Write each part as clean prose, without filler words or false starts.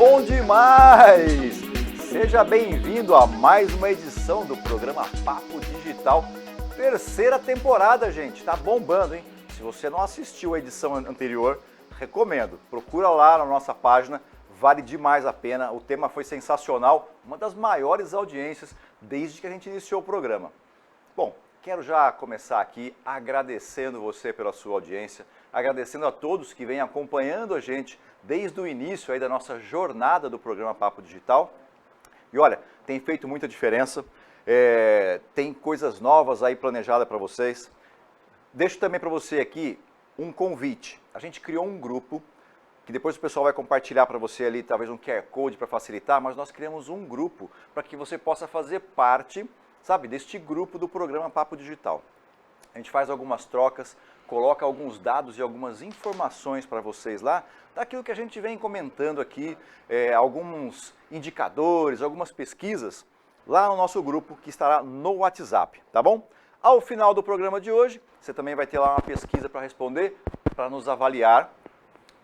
bom demais! Seja bem-vindo a mais uma edição do programa Papo Digital, terceira temporada, gente, tá bombando, hein? Se você não assistiu a edição anterior, recomendo, procura lá na nossa página, vale demais a pena, o tema foi sensacional, uma das maiores audiências desde que a gente iniciou o programa. Bom, quero já começar aqui agradecendo você pela sua audiência, agradecendo a todos que vêm acompanhando a gente desde o início aí da nossa jornada do programa Papo Digital. E olha, tem feito muita diferença, tem coisas novas aí planejadas para vocês. Deixo também para você aqui um convite. A gente criou um grupo, que depois o pessoal vai compartilhar para você ali, talvez um QR Code para facilitar, mas nós criamos um grupo para que você possa fazer parte, sabe, deste grupo do programa Papo Digital. A gente faz algumas trocas, coloca alguns dados e algumas informações para vocês lá, daquilo que a gente vem comentando aqui, alguns indicadores, algumas pesquisas, lá no nosso grupo que estará no WhatsApp, tá bom? Ao final do programa de hoje, você também vai ter lá uma pesquisa para responder, para nos avaliar,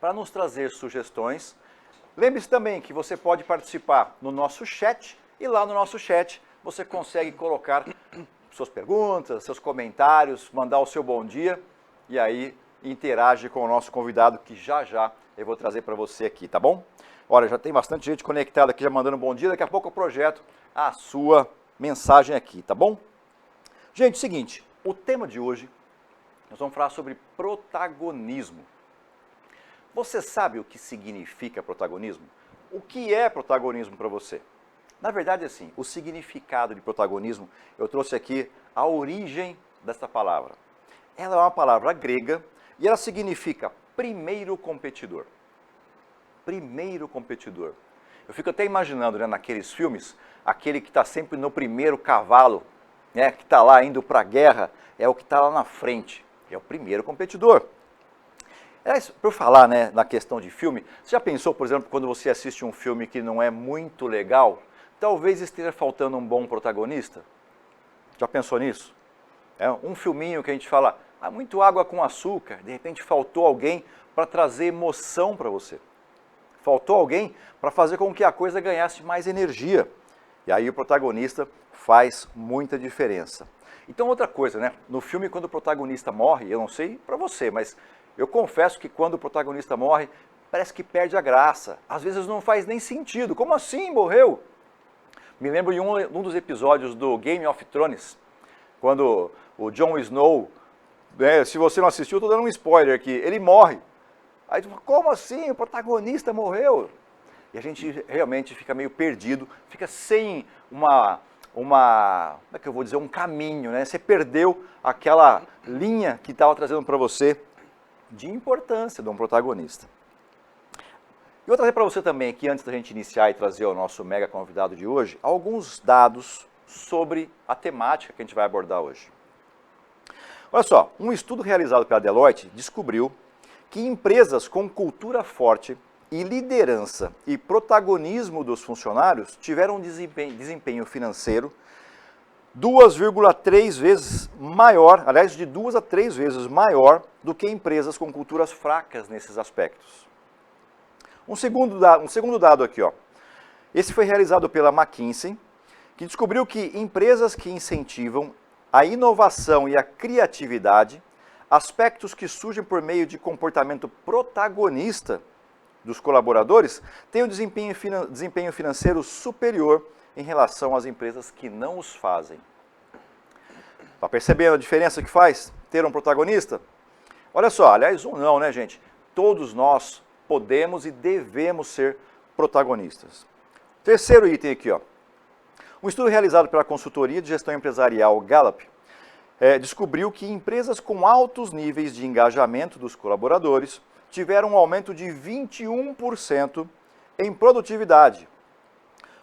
para nos trazer sugestões. Lembre-se também que você pode participar no nosso chat, e lá no nosso chat você consegue colocar suas perguntas, seus comentários, mandar o seu bom dia e aí interage com o nosso convidado que já eu vou trazer para você aqui, tá bom? Olha, já tem bastante gente conectada aqui já mandando um bom dia, daqui a pouco eu projeto a sua mensagem aqui, tá bom? Gente, seguinte, o tema de hoje, nós vamos falar sobre protagonismo. Você sabe o que significa protagonismo? O que é protagonismo para você? Na verdade, assim, o significado de protagonismo, eu trouxe aqui a origem desta palavra. Ela é uma palavra grega e ela significa primeiro competidor. Primeiro competidor. Eu fico até imaginando, né, naqueles filmes, aquele que está sempre no primeiro cavalo, né, que está lá indo para a guerra, é o que está lá na frente, é o primeiro competidor. Por falar, né, na questão de filme, você já pensou, por exemplo, quando você assiste um filme que não é muito legal, talvez esteja faltando um bom protagonista? Já pensou nisso? É um filminho que a gente fala, muito água com açúcar, de repente faltou alguém para trazer emoção para você. Faltou alguém para fazer com que a coisa ganhasse mais energia. E aí o protagonista faz muita diferença. Então outra coisa, né? No filme quando o protagonista morre, eu não sei para você, mas eu confesso que quando o protagonista morre, parece que perde a graça. Às vezes não faz nem sentido. Como assim morreu? Me lembro de um dos episódios do Game of Thrones, quando o Jon Snow, né, se você não assistiu, eu estou dando um spoiler aqui, ele morre. Aí tu fala, como assim? O protagonista morreu? E a gente realmente fica meio perdido, fica sem como é que eu vou dizer, um caminho, né? Você perdeu aquela linha que estava trazendo para você de importância de um protagonista. E vou trazer para você também aqui, antes da gente iniciar e trazer o nosso mega convidado de hoje, alguns dados sobre a temática que a gente vai abordar hoje. Olha só, um estudo realizado pela Deloitte descobriu que empresas com cultura forte e liderança e protagonismo dos funcionários tiveram um desempenho financeiro 2,3 vezes maior, aliás, de 2 a 3 vezes maior do que empresas com culturas fracas nesses aspectos. Um segundo dado aqui, ó. Esse foi realizado pela McKinsey, que descobriu que empresas que incentivam a inovação e a criatividade, aspectos que surgem por meio de comportamento protagonista dos colaboradores, têm um desempenho financeiro superior em relação às empresas que não os fazem. Está percebendo a diferença que faz ter um protagonista? Olha só, aliás, não, né, gente? Todos nós podemos e devemos ser protagonistas. Terceiro item aqui, ó. Um estudo realizado pela consultoria de gestão empresarial Gallup descobriu que empresas com altos níveis de engajamento dos colaboradores tiveram um aumento de 21% em produtividade,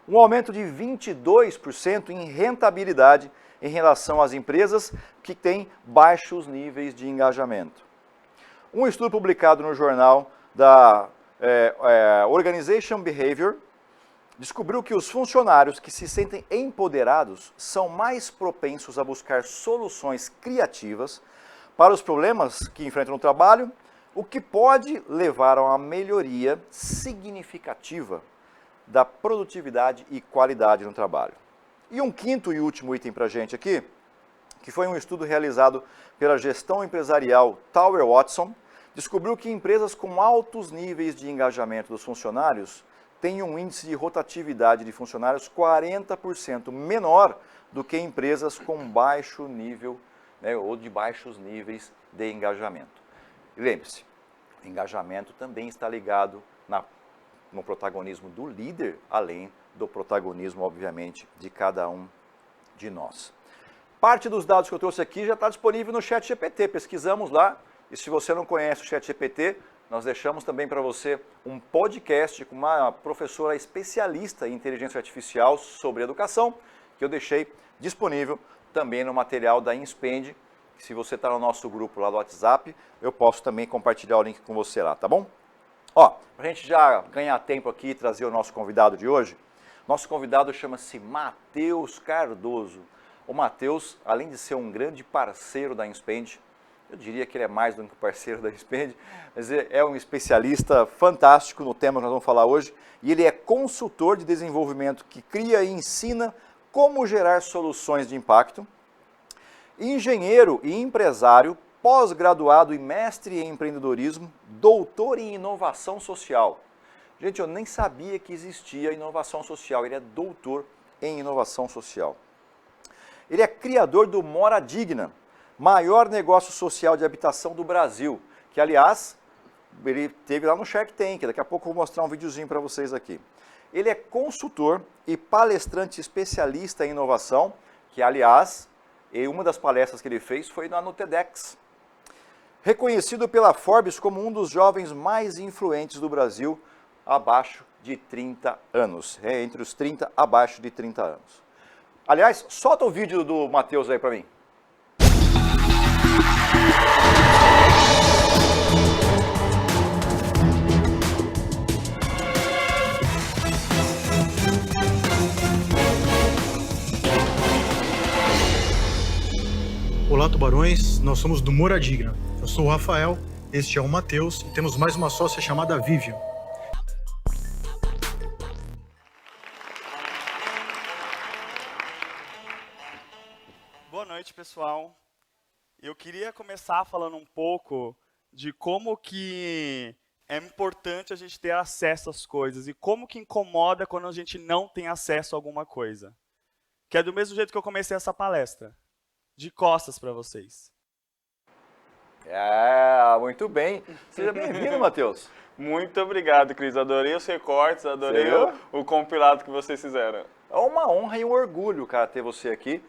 um aumento de 22% em rentabilidade em relação às empresas que têm baixos níveis de engajamento. Um estudo publicado no jornal da Organization Behavior descobriu que os funcionários que se sentem empoderados são mais propensos a buscar soluções criativas para os problemas que enfrentam no trabalho, o que pode levar a uma melhoria significativa da produtividade e qualidade no trabalho. E um quinto e último item para a gente aqui, que foi um estudo realizado pela gestão empresarial Tower Watson, descobriu que empresas com altos níveis de engajamento dos funcionários têm um índice de rotatividade de funcionários 40% menor do que empresas com baixo nível, né, ou de baixos níveis de engajamento. E lembre-se, o engajamento também está ligado no protagonismo do líder, além do protagonismo, obviamente, de cada um de nós. Parte dos dados que eu trouxe aqui já está disponível no ChatGPT, pesquisamos lá, e se você não conhece o ChatGPT, nós deixamos também para você um podcast com uma professora especialista em inteligência artificial sobre educação, que eu deixei disponível também no material da InSpend. Se você está no nosso grupo lá do WhatsApp, eu posso também compartilhar o link com você lá, tá bom? Ó, para a gente já ganhar tempo aqui e trazer o nosso convidado de hoje, nosso convidado chama-se Matheus Cardoso. O Matheus, além de ser um grande parceiro da InSpend, eu diria que ele é mais do que parceiro da InSpend, mas é um especialista fantástico no tema que nós vamos falar hoje, e ele é consultor de desenvolvimento que cria e ensina como gerar soluções de impacto, engenheiro e empresário, pós-graduado e mestre em empreendedorismo, doutor em inovação social. Gente, eu nem sabia que existia inovação social, ele é doutor em inovação social. Ele é criador do Mora Digna, maior negócio social de habitação do Brasil, que, aliás, ele teve lá no Shark Tank, daqui a pouco eu vou mostrar um videozinho para vocês aqui. Ele é consultor e palestrante especialista em inovação, que, aliás, uma das palestras que ele fez foi no TEDx. Reconhecido pela Forbes como um dos jovens mais influentes do Brasil, abaixo de 30 anos, entre os 30 abaixo de 30 anos. Aliás, solta o vídeo do Matheus aí para mim. Olá, tubarões, nós somos do Mora Digna. Eu sou o Rafael, este é o Matheus e temos mais uma sócia chamada Vivian. Boa noite, pessoal. Eu queria começar falando um pouco de como que é importante a gente ter acesso às coisas e como que incomoda quando a gente não tem acesso a alguma coisa. Que é do mesmo jeito que eu comecei essa palestra, de costas para vocês. Muito bem. Seja bem-vindo, Matheus. Muito obrigado, Cris. Adorei os recortes, adorei o compilado que vocês fizeram. É uma honra e um orgulho, cara, ter você aqui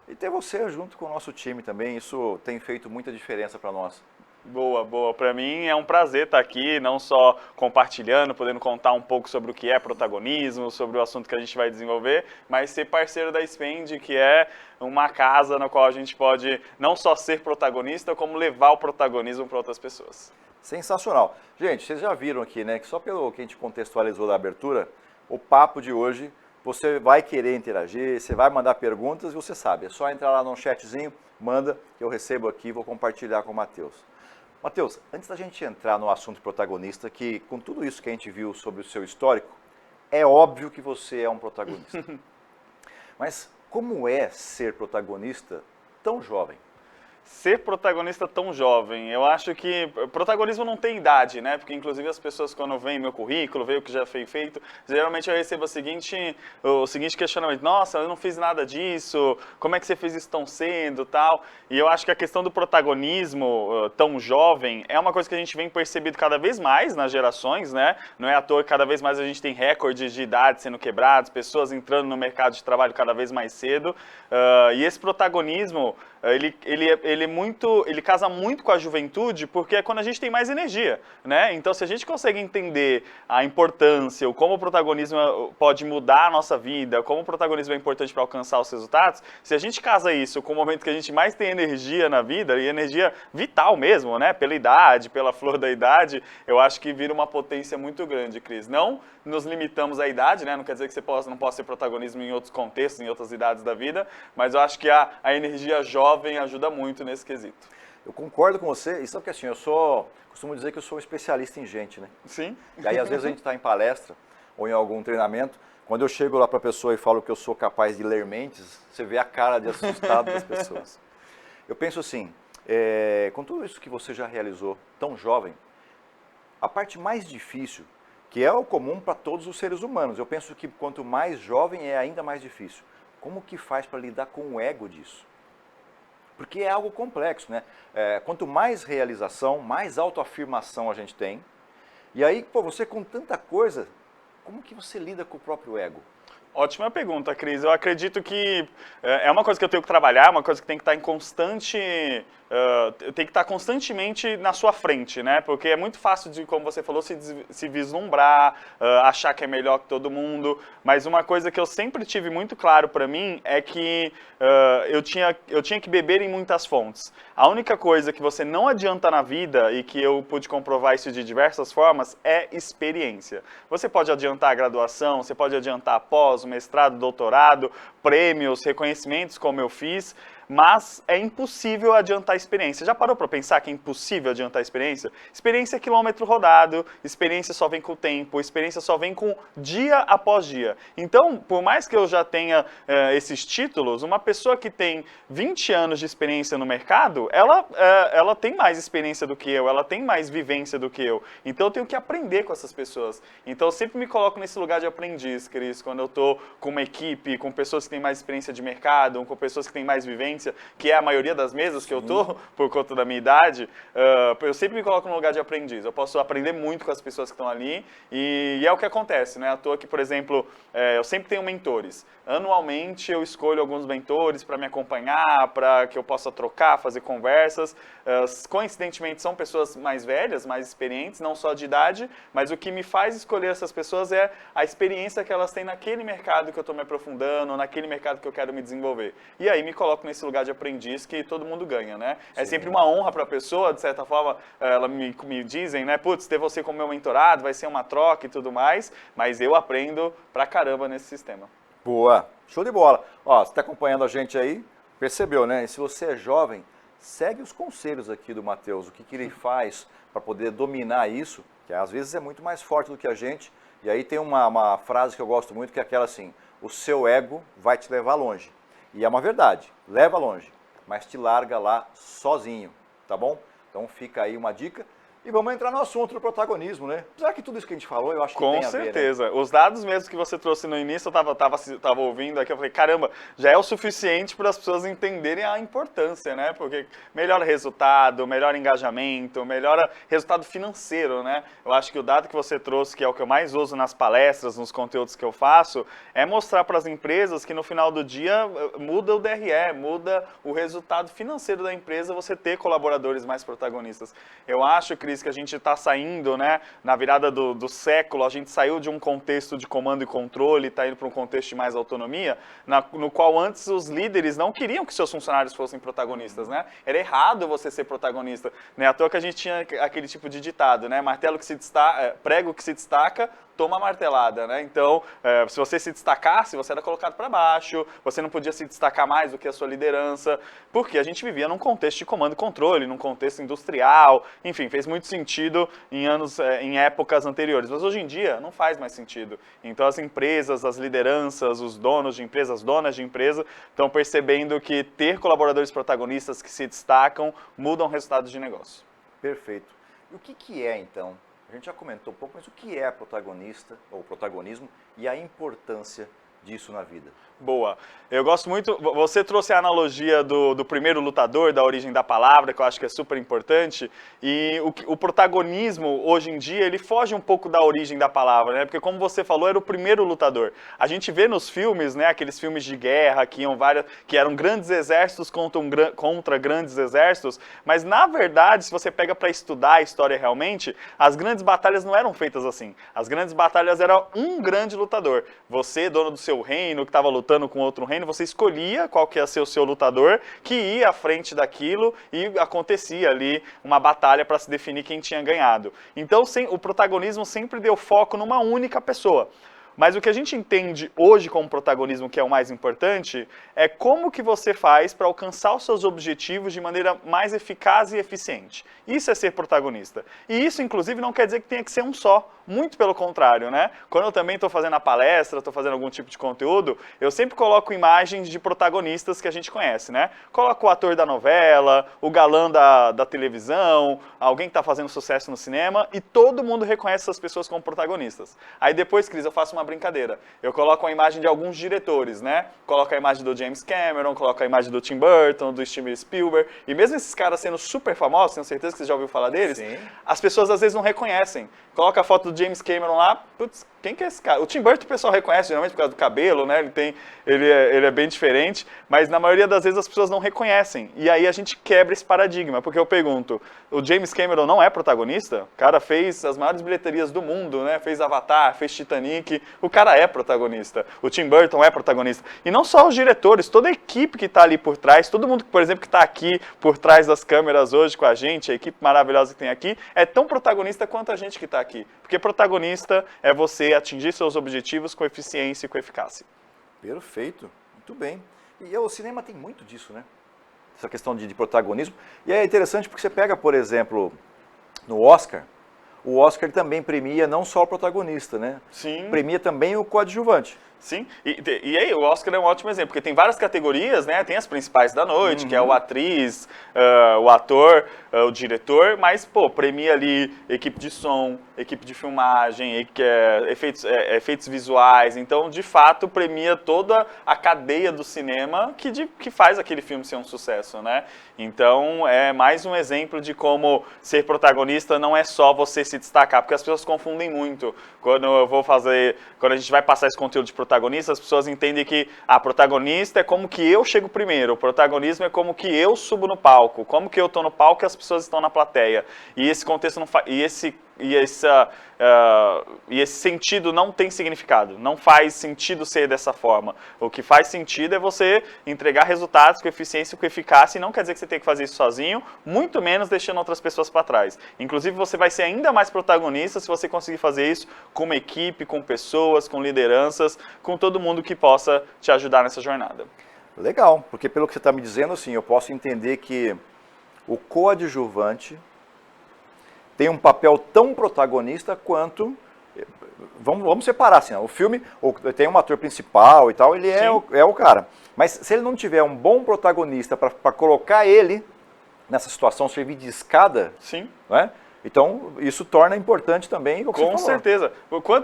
e ter você junto com o nosso time também. Isso tem feito muita diferença para nós. Boa, boa. Para mim é um prazer estar aqui, não só compartilhando, podendo contar um pouco sobre o que é protagonismo, sobre o assunto que a gente vai desenvolver, mas ser parceiro da InSpend, que é uma casa na qual a gente pode não só ser protagonista, como levar o protagonismo para outras pessoas. Sensacional. Gente, vocês já viram aqui, né, que só pelo que a gente contextualizou da abertura, o papo de hoje, você vai querer interagir, você vai mandar perguntas e você sabe, é só entrar lá no chatzinho, manda, que eu recebo aqui e vou compartilhar com o Matheus. Matheus, antes da gente entrar no assunto protagonista, que com tudo isso que a gente viu sobre o seu histórico, é óbvio que você é um protagonista. Mas como é ser protagonista tão jovem? Ser protagonista tão jovem, eu acho que protagonismo não tem idade, né? Porque inclusive as pessoas quando veem meu currículo, veem o que já foi feito, geralmente eu recebo o seguinte questionamento: nossa, eu não fiz nada disso, como é que você fez isso tão cedo, tal? E eu acho que a questão do protagonismo tão jovem é uma coisa que a gente vem percebido cada vez mais nas gerações, né? Não é à toa que cada vez mais a gente tem recordes de idade sendo quebrados, pessoas entrando no mercado de trabalho cada vez mais cedo, e esse protagonismo ele casa muito com a juventude, porque é quando a gente tem mais energia, né? Então, se a gente consegue entender a importância, como o protagonismo pode mudar a nossa vida, como o protagonismo é importante para alcançar os resultados, se a gente casa isso com o momento que a gente mais tem energia na vida, e energia vital mesmo, né? Pela idade, pela flor da idade, eu acho que vira uma potência muito grande, Cris. Não nos limitamos à idade, né? Não quer dizer que você não possa ter protagonismo em outros contextos, em outras idades da vida, mas eu acho que a energia jovem ajuda muito nesse quesito. Eu concordo com você, e sabe que assim, costumo dizer que eu sou um especialista em gente, né? Sim. E aí às vezes a gente está em palestra, ou em algum treinamento, quando eu chego lá para a pessoa e falo que eu sou capaz de ler mentes, você vê a cara de assustado das pessoas. Eu penso assim, com tudo isso que você já realizou, tão jovem, a parte mais difícil, que é o comum para todos os seres humanos, eu penso que quanto mais jovem é ainda mais difícil. Como que faz para lidar com o ego disso? Porque é algo complexo, né? Quanto mais realização, mais autoafirmação a gente tem. E aí, pô, você com tanta coisa, como que você lida com o próprio ego? Ótima pergunta, Cris. Eu acredito que é uma coisa que eu tenho que trabalhar, uma coisa que tem que estar em constante... tem que estar constantemente na sua frente, né? Porque é muito fácil de, como você falou, se vislumbrar, achar que é melhor que todo mundo. Mas uma coisa que eu sempre tive muito claro para mim é que eu tinha que beber em muitas fontes. A única coisa que você não adianta na vida, e que eu pude comprovar isso de diversas formas, é experiência. Você pode adiantar a graduação, você pode adiantar a pós, o mestrado, doutorado, prêmios, reconhecimentos como eu fiz, mas é impossível adiantar a experiência. Já parou para pensar que é impossível adiantar a experiência? Experiência é quilômetro rodado, experiência só vem com o tempo, experiência só vem com dia após dia. Então, por mais que eu já tenha esses títulos, uma pessoa que tem 20 anos de experiência no mercado, ela tem mais experiência do que eu, ela tem mais vivência do que eu. Então, eu tenho que aprender com essas pessoas. Então, eu sempre me coloco nesse lugar de aprendiz, Cris, quando eu estou com uma equipe, com pessoas que têm mais experiência de mercado, com pessoas que têm mais vivência, que é a maioria das mesas que eu tô, por conta da minha idade, eu sempre me coloco no lugar de aprendiz. Eu posso aprender muito com as pessoas que estão ali e é o que acontece, né? À toa que, por exemplo, eu sempre tenho mentores. Anualmente eu escolho alguns mentores para me acompanhar, para que eu possa trocar, fazer conversas. Coincidentemente são pessoas mais velhas, mais experientes, não só de idade, mas o que me faz escolher essas pessoas é a experiência que elas têm naquele mercado que eu estou me aprofundando, naquele mercado que eu quero me desenvolver. E aí me coloco nesse lugar de aprendiz que todo mundo ganha, né? Sim. É sempre uma honra para a pessoa, de certa forma, ela me dizem, né? Putz, ter você como meu mentorado vai ser uma troca e tudo mais, mas eu aprendo pra caramba nesse sistema. Boa, show de bola. Ó, você está acompanhando a gente aí, percebeu, né? E se você é jovem, segue os conselhos aqui do Matheus, o que ele faz para poder dominar isso, que às vezes é muito mais forte do que a gente. E aí tem uma frase que eu gosto muito, que é aquela assim, o seu ego vai te levar longe. E é uma verdade, leva longe, mas te larga lá sozinho, tá bom? Então fica aí uma dica. E vamos entrar no assunto do protagonismo, né? Apesar que tudo isso que a gente falou, eu acho que tem a ver, né? Com certeza. Os dados mesmo que você trouxe no início, eu tava ouvindo aqui, eu falei, caramba, já é o suficiente para as pessoas entenderem a importância, né? Porque melhora resultado, melhora engajamento, melhora resultado financeiro, né? Eu acho que o dado que você trouxe, que é o que eu mais uso nas palestras, nos conteúdos que eu faço, é mostrar para as empresas que no final do dia muda o DRE, muda o resultado financeiro da empresa você ter colaboradores mais protagonistas. Eu acho, Cris, que a gente está saindo, né, na virada do século, a gente saiu de um contexto de comando e controle, está indo para um contexto de mais autonomia, no qual antes os líderes não queriam que seus funcionários fossem protagonistas, né? Era errado você ser protagonista, né? À toa que a gente tinha aquele tipo de ditado, né? Martelo que se destaca, prego que se destaca, toma martelada, né? Então, se você se destacasse, você era colocado para baixo, você não podia se destacar mais do que a sua liderança, porque a gente vivia num contexto de comando e controle, num contexto industrial, enfim, fez muito sentido em épocas anteriores, mas hoje em dia não faz mais sentido. Então as empresas, as lideranças, os donos de empresas, as donas de empresa, estão percebendo que ter colaboradores protagonistas que se destacam mudam resultados de negócio. Perfeito. E o que é, então? A gente já comentou um pouco, mas o que é protagonista, ou protagonismo, e a importância disso na vida? Boa. Eu gosto muito, você trouxe a analogia do primeiro lutador, da origem da palavra, que eu acho que é super importante, e o protagonismo, hoje em dia, ele foge um pouco da origem da palavra, né? Porque como você falou, era o primeiro lutador. A gente vê nos filmes, né, aqueles filmes de guerra, que eram grandes exércitos contra grandes exércitos, mas na verdade, se você pega para estudar a história realmente, as grandes batalhas não eram feitas assim. As grandes batalhas eram um grande lutador. Você, dono do seu reino, que estava lutando com outro reino, você escolhia qual que ia ser o seu lutador, que ia à frente daquilo e acontecia ali uma batalha para se definir quem tinha ganhado. Então, o protagonismo sempre deu foco numa única pessoa. Mas o que a gente entende hoje como protagonismo, que é o mais importante, é como que você faz para alcançar os seus objetivos de maneira mais eficaz e eficiente. Isso é ser protagonista. E isso, inclusive, não quer dizer que tenha que ser um só. Muito pelo contrário, né? Quando eu também estou fazendo a palestra, estou fazendo algum tipo de conteúdo, eu sempre coloco imagens de protagonistas que a gente conhece, né? Coloco o ator da novela, o galã da televisão, alguém que está fazendo sucesso no cinema, e todo mundo reconhece essas pessoas como protagonistas. Aí depois, Cris, eu faço uma brincadeira. Eu coloco a imagem de alguns diretores, né? Coloco a imagem do James Cameron, coloco a imagem do Tim Burton, do Steven Spielberg, e mesmo esses caras sendo super famosos, tenho certeza que você já ouviu falar deles, sim, as pessoas às vezes não reconhecem. Coloca a foto do James Cameron lá, putz, quem que é esse cara? O Tim Burton o pessoal reconhece, geralmente por causa do cabelo, né? Ele é bem diferente, mas na maioria das vezes as pessoas não reconhecem. E aí a gente quebra esse paradigma, porque eu pergunto, o James Cameron não é protagonista? O cara fez as maiores bilheterias do mundo, né? Fez Avatar, fez Titanic, o cara é protagonista. O Tim Burton é protagonista. E não só os diretores, toda a equipe que está ali por trás, todo mundo, por exemplo, que está aqui por trás das câmeras hoje com a gente, a equipe maravilhosa que tem aqui, é tão protagonista quanto a gente que está aqui. Porque protagonista é você atingir seus objetivos com eficiência e com eficácia. Perfeito, muito bem. E o cinema tem muito disso, né? Essa questão de protagonismo. E é interessante porque você pega, por exemplo, no Oscar, o Oscar também premia não só o protagonista, né? Sim. Premia também o coadjuvante. Sim, e aí o Oscar é um ótimo exemplo, porque tem várias categorias, né? Tem as principais da noite, que é o atriz, o ator, o diretor, mas, pô, premia ali equipe de som, equipe de filmagem, efeitos visuais, então, de fato, premia toda a cadeia do cinema que faz aquele filme ser um sucesso, né? Então, é mais um exemplo de como ser protagonista não é só você se destacar, porque as pessoas confundem muito. Quando a gente vai passar esse conteúdo de protagonista, as pessoas entendem que a protagonista é como que eu chego primeiro, o protagonismo é como que eu subo no palco, como que eu estou no palco e as pessoas estão na plateia. E esse contexto não faz... E esse sentido não tem significado, não faz sentido ser dessa forma. O que faz sentido é você entregar resultados com eficiência e com eficácia, e não quer dizer que você tem que fazer isso sozinho, muito menos deixando outras pessoas para trás. Inclusive, você vai ser ainda mais protagonista se você conseguir fazer isso com uma equipe, com pessoas, com lideranças, com todo mundo que possa te ajudar nessa jornada. Legal, porque pelo que você está me dizendo, assim, eu posso entender que o coadjuvante tem um papel tão protagonista quanto... Vamos separar, assim, o filme tem um ator principal e tal, ele é o cara. Mas se ele não tiver um bom protagonista para colocar ele nessa situação, servir de escada, sim, né? Então, isso torna importante também o que você falou. Com certeza.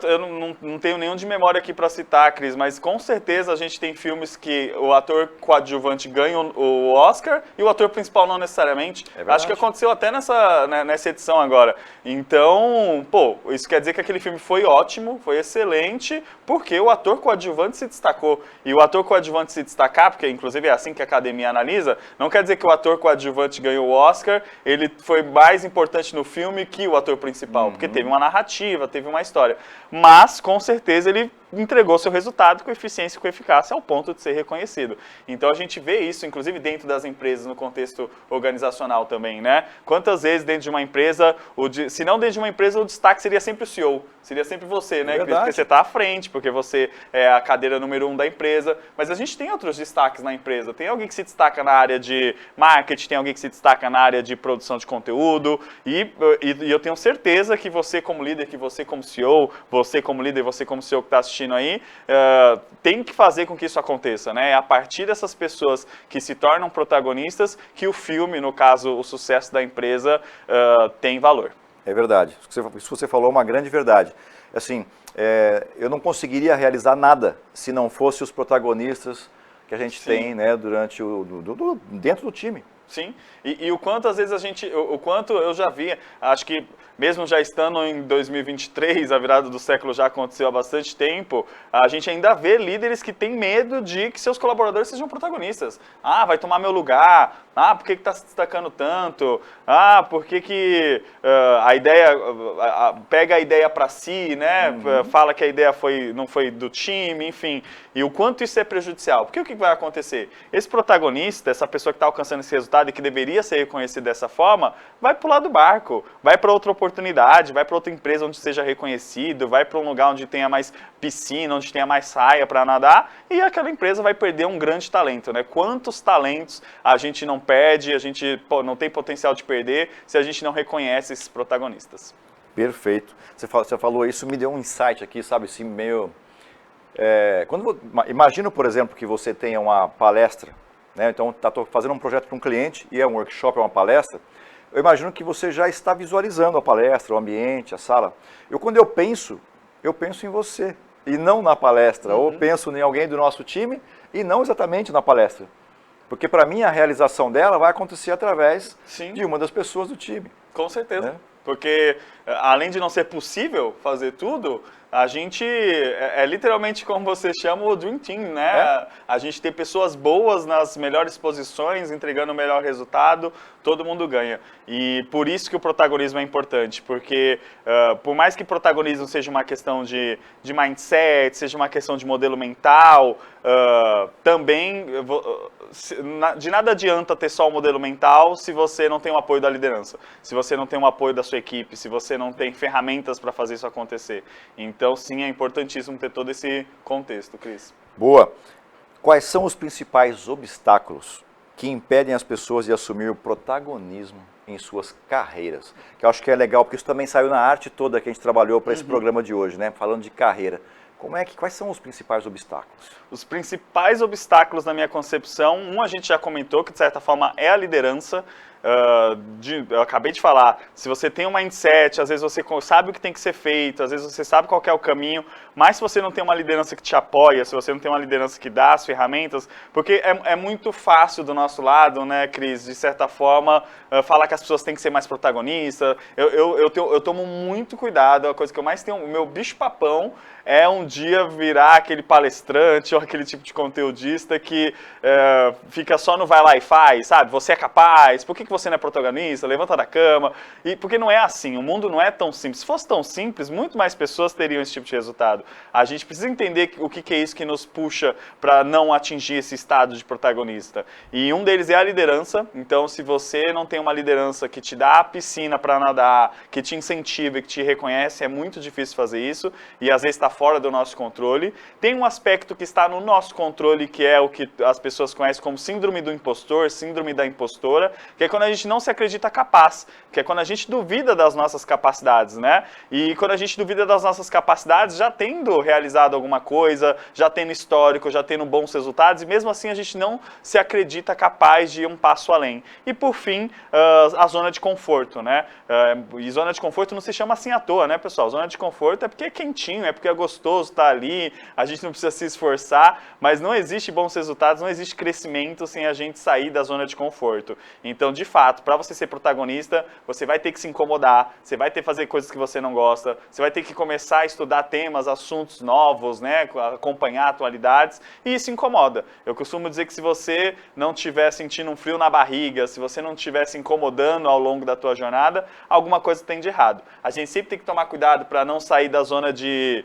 Eu não tenho nenhum de memória aqui para citar, Cris, mas com certeza a gente tem filmes que o ator coadjuvante ganha o Oscar e o ator principal não necessariamente. Acho que aconteceu até nessa edição agora. Então, pô, isso quer dizer que aquele filme foi ótimo, foi excelente, porque o ator coadjuvante se destacou. E o ator coadjuvante se destacar, porque inclusive é assim que a academia analisa, não quer dizer que o ator coadjuvante ganhou o Oscar, ele foi mais importante no filme que o ator principal, porque teve uma narrativa, teve uma história. Mas, com certeza, ele entregou seu resultado com eficiência e com eficácia ao ponto de ser reconhecido. Então, a gente vê isso, inclusive, dentro das empresas, no contexto organizacional também, né? Quantas vezes dentro de uma empresa, se não dentro de uma empresa, o destaque seria sempre o CEO, seria sempre você, né? Porque você está à frente, porque você é a cadeira número 1 da empresa, mas a gente tem outros destaques na empresa. Tem alguém que se destaca na área de marketing, tem alguém que se destaca na área de produção de conteúdo, e eu tenho certeza que você como líder, que você como CEO, você como líder, você como CEO que está assistindo aí, tem que fazer com que isso aconteça, né? É a partir dessas pessoas que se tornam protagonistas que o filme, no caso, o sucesso da empresa, tem valor. É verdade. Isso que você falou é uma grande verdade. Assim, eu não conseguiria realizar nada se não fosse os protagonistas que a gente tem, né, durante dentro do time. Sim, e o quanto às vezes o quanto eu já vi, acho que mesmo já estando em 2023, a virada do século já aconteceu há bastante tempo, a gente ainda vê líderes que têm medo de que seus colaboradores sejam protagonistas. Ah, vai tomar meu lugar. Ah, por que está se destacando tanto? Ah, por que a ideia, pega a ideia para si, né? Fala que a ideia não foi do time, enfim. E o quanto isso é prejudicial. Porque o que vai acontecer? Esse protagonista, essa pessoa que está alcançando esse resultado, resultado e que deveria ser reconhecido dessa forma, vai para o lado do barco, vai para outra oportunidade, vai para outra empresa onde seja reconhecido, vai para um lugar onde tenha mais piscina, onde tenha mais saia para nadar, e aquela empresa vai perder um grande talento, né? Quantos talentos a gente não perde, a gente não tem potencial de perder se a gente não reconhece esses protagonistas. Perfeito. Você falou isso, me deu um insight aqui, sabe, assim, meio... imagino, por exemplo, que você tenha uma palestra, né? Então estou fazendo um projeto para um cliente e é um workshop, é uma palestra. Eu imagino que você já está visualizando a palestra, o ambiente, a sala. Quando eu penso em você e não na palestra. Ou penso em alguém do nosso time e não exatamente na palestra. Porque para mim a realização dela vai acontecer através de uma das pessoas do time. Com certeza. Né? Porque além de não ser possível fazer tudo, a gente é literalmente como você chama o Dream Team, né? A gente tem pessoas boas nas melhores posições, entregando o melhor resultado, todo mundo ganha. E por isso que o protagonismo é importante, porque por mais que protagonismo seja uma questão de mindset, seja uma questão de modelo mental, também de nada adianta ter só o modelo mental se você não tem o apoio da liderança, se você não tem o apoio da sua equipe, se você não tem ferramentas para fazer isso acontecer. Então, sim, é importantíssimo ter todo esse contexto, Cris. Boa. Quais são os principais obstáculos que impedem as pessoas de assumir o protagonismo em suas carreiras? Que eu acho que é legal, porque isso também saiu na arte toda que a gente trabalhou para esse programa de hoje, né? Falando de carreira. Quais são os principais obstáculos? Os principais obstáculos na minha concepção, a gente já comentou que de certa forma é a liderança. Eu acabei de falar, se você tem um mindset, às vezes você sabe o que tem que ser feito, às vezes você sabe qual que é o caminho, mas se você não tem uma liderança que te apoia, se você não tem uma liderança que dá as ferramentas, porque é muito fácil do nosso lado, né, Cris, de certa forma, falar que as pessoas têm que ser mais protagonistas. Eu tomo muito cuidado, a coisa que eu mais tenho, o meu bicho-papão é um dia virar aquele palestrante ou aquele tipo de conteudista que fica só no vai lá e faz, sabe? Você é capaz, por que você não é protagonista? Levanta da cama. Porque não é assim, o mundo não é tão simples. Se fosse tão simples, muito mais pessoas teriam esse tipo de resultado. A gente precisa entender o que é isso que nos puxa para não atingir esse estado de protagonista. E um deles é a liderança. Então, se você não tem uma liderança que te dá a piscina para nadar, que te incentiva e que te reconhece, é muito difícil fazer isso. E às vezes está fora do nosso controle. Tem um aspecto que está no nosso controle, que é o que as pessoas conhecem como síndrome do impostor, síndrome da impostora, que é quando a gente não se acredita capaz, que é quando a gente duvida das nossas capacidades, né? E quando a gente duvida das nossas capacidades, já tendo realizado alguma coisa, já tendo histórico, já tendo bons resultados, e mesmo assim a gente não se acredita capaz de ir um passo além. E por fim, a zona de conforto, né? E zona de conforto não se chama assim à toa, né, pessoal? Zona de conforto é porque é quentinho, é porque é gostoso estar ali, a gente não precisa se esforçar, mas não existe bons resultados, não existe crescimento sem a gente sair da zona de conforto. Então, de fato, para você ser protagonista, você vai ter que se incomodar, você vai ter que fazer coisas que você não gosta, você vai ter que começar a estudar temas, assuntos novos, né, acompanhar atualidades, e isso incomoda. Eu costumo dizer que se você não estiver sentindo um frio na barriga, se você não estiver se incomodando ao longo da tua jornada, alguma coisa tem de errado. A gente sempre tem que tomar cuidado para não sair da zona de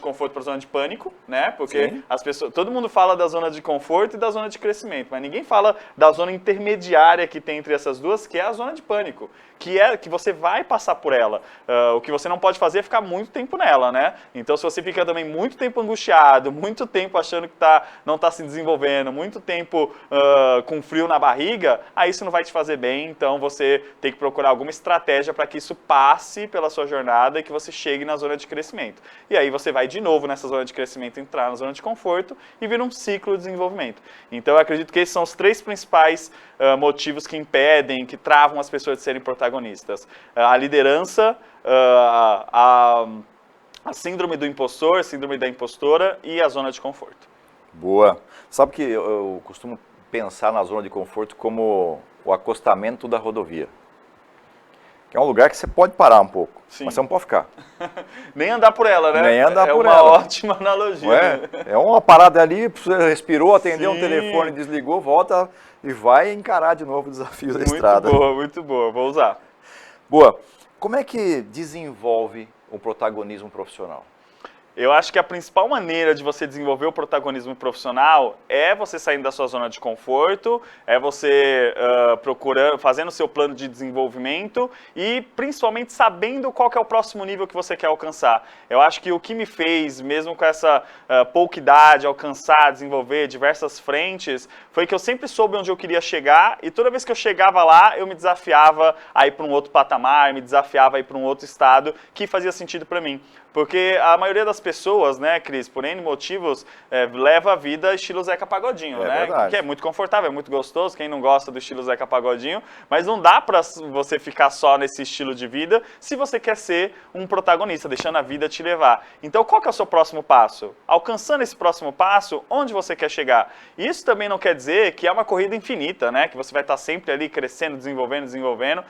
conforto para a zona de pânico, né? Porque as pessoas, todo mundo fala da zona de conforto e da zona de crescimento, mas ninguém fala da zona intermediária que tem entre essas duas, que é a zona de pânico, que você vai passar por ela. O que você não pode fazer é ficar muito tempo nela, né? Então, se você fica também muito tempo angustiado, muito tempo achando que não está se desenvolvendo, muito tempo com frio na barriga, aí isso não vai te fazer bem. Então, você tem que procurar alguma estratégia para que isso passe pela sua jornada e que você chegue na zona de crescimento. E aí você vai de novo nessa zona de crescimento, entrar na zona de conforto e vira um ciclo de desenvolvimento. Então, eu acredito que esses são os três principais motivos que impedem, que travam as pessoas de serem protagonistas. A liderança, a síndrome do impostor, síndrome da impostora e a zona de conforto. Boa. Sabe que eu costumo pensar na zona de conforto como o acostamento da rodovia. Que é um lugar que você pode parar um pouco, mas você não pode ficar. Nem andar por ela, né? Nem andar por ela. É uma ótima analogia. É uma parada ali, você respirou, atendeu um telefone, desligou, volta e vai encarar de novo o desafio da estrada. Muito boa, vou usar. Boa. Como é que desenvolve o protagonismo profissional? Eu acho que a principal maneira de você desenvolver o protagonismo profissional é você saindo da sua zona de conforto, é você fazendo o seu plano de desenvolvimento e principalmente sabendo qual que é o próximo nível que você quer alcançar. Eu acho que o que me fez, mesmo com essa pouca idade, alcançar, desenvolver diversas frentes, foi que eu sempre soube onde eu queria chegar e toda vez que eu chegava lá, eu me desafiava a ir para um outro patamar, me desafiava a ir para um outro estado que fazia sentido para mim. Porque a maioria das pessoas, né, Cris, por N motivos, leva a vida estilo Zeca Pagodinho, né? Verdade. Que é muito confortável, é muito gostoso, quem não gosta do estilo Zeca Pagodinho, mas não dá pra você ficar só nesse estilo de vida se você quer ser um protagonista, deixando a vida te levar. Então, qual que é o seu próximo passo? Alcançando esse próximo passo, onde você quer chegar? Isso também não quer dizer que é uma corrida infinita, né? Que você vai estar sempre ali crescendo, desenvolvendo,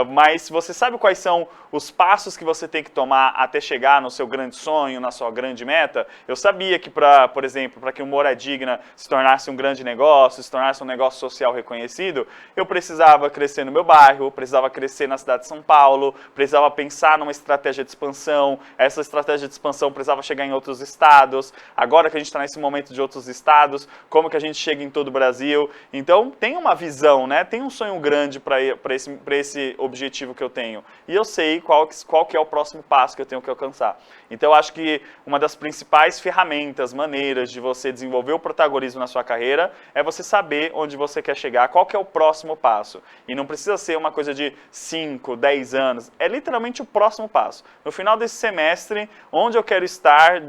mas você sabe quais são os passos que você tem que tomar até chegar no seu grande sonho, na sua grande meta? Eu sabia que, por exemplo, para que o Moradigna se tornasse um grande negócio, se tornasse um negócio social reconhecido, eu precisava crescer no meu bairro, precisava crescer na cidade de São Paulo, precisava pensar numa estratégia de expansão, essa estratégia de expansão precisava chegar em outros estados, agora que a gente está nesse momento de outros estados, como que a gente chega em todo o Brasil? Então, tem uma visão, né? Tem um sonho grande para esse objetivo que eu tenho. E eu sei qual que é o próximo passo que eu tenho que alcançar. Então, eu acho que uma das principais ferramentas, maneiras de você desenvolver o protagonismo na sua carreira é você saber onde você quer chegar, qual que é o próximo passo. E não precisa ser uma coisa de 5, 10 anos, é literalmente o próximo passo. No final desse semestre, onde eu quero estar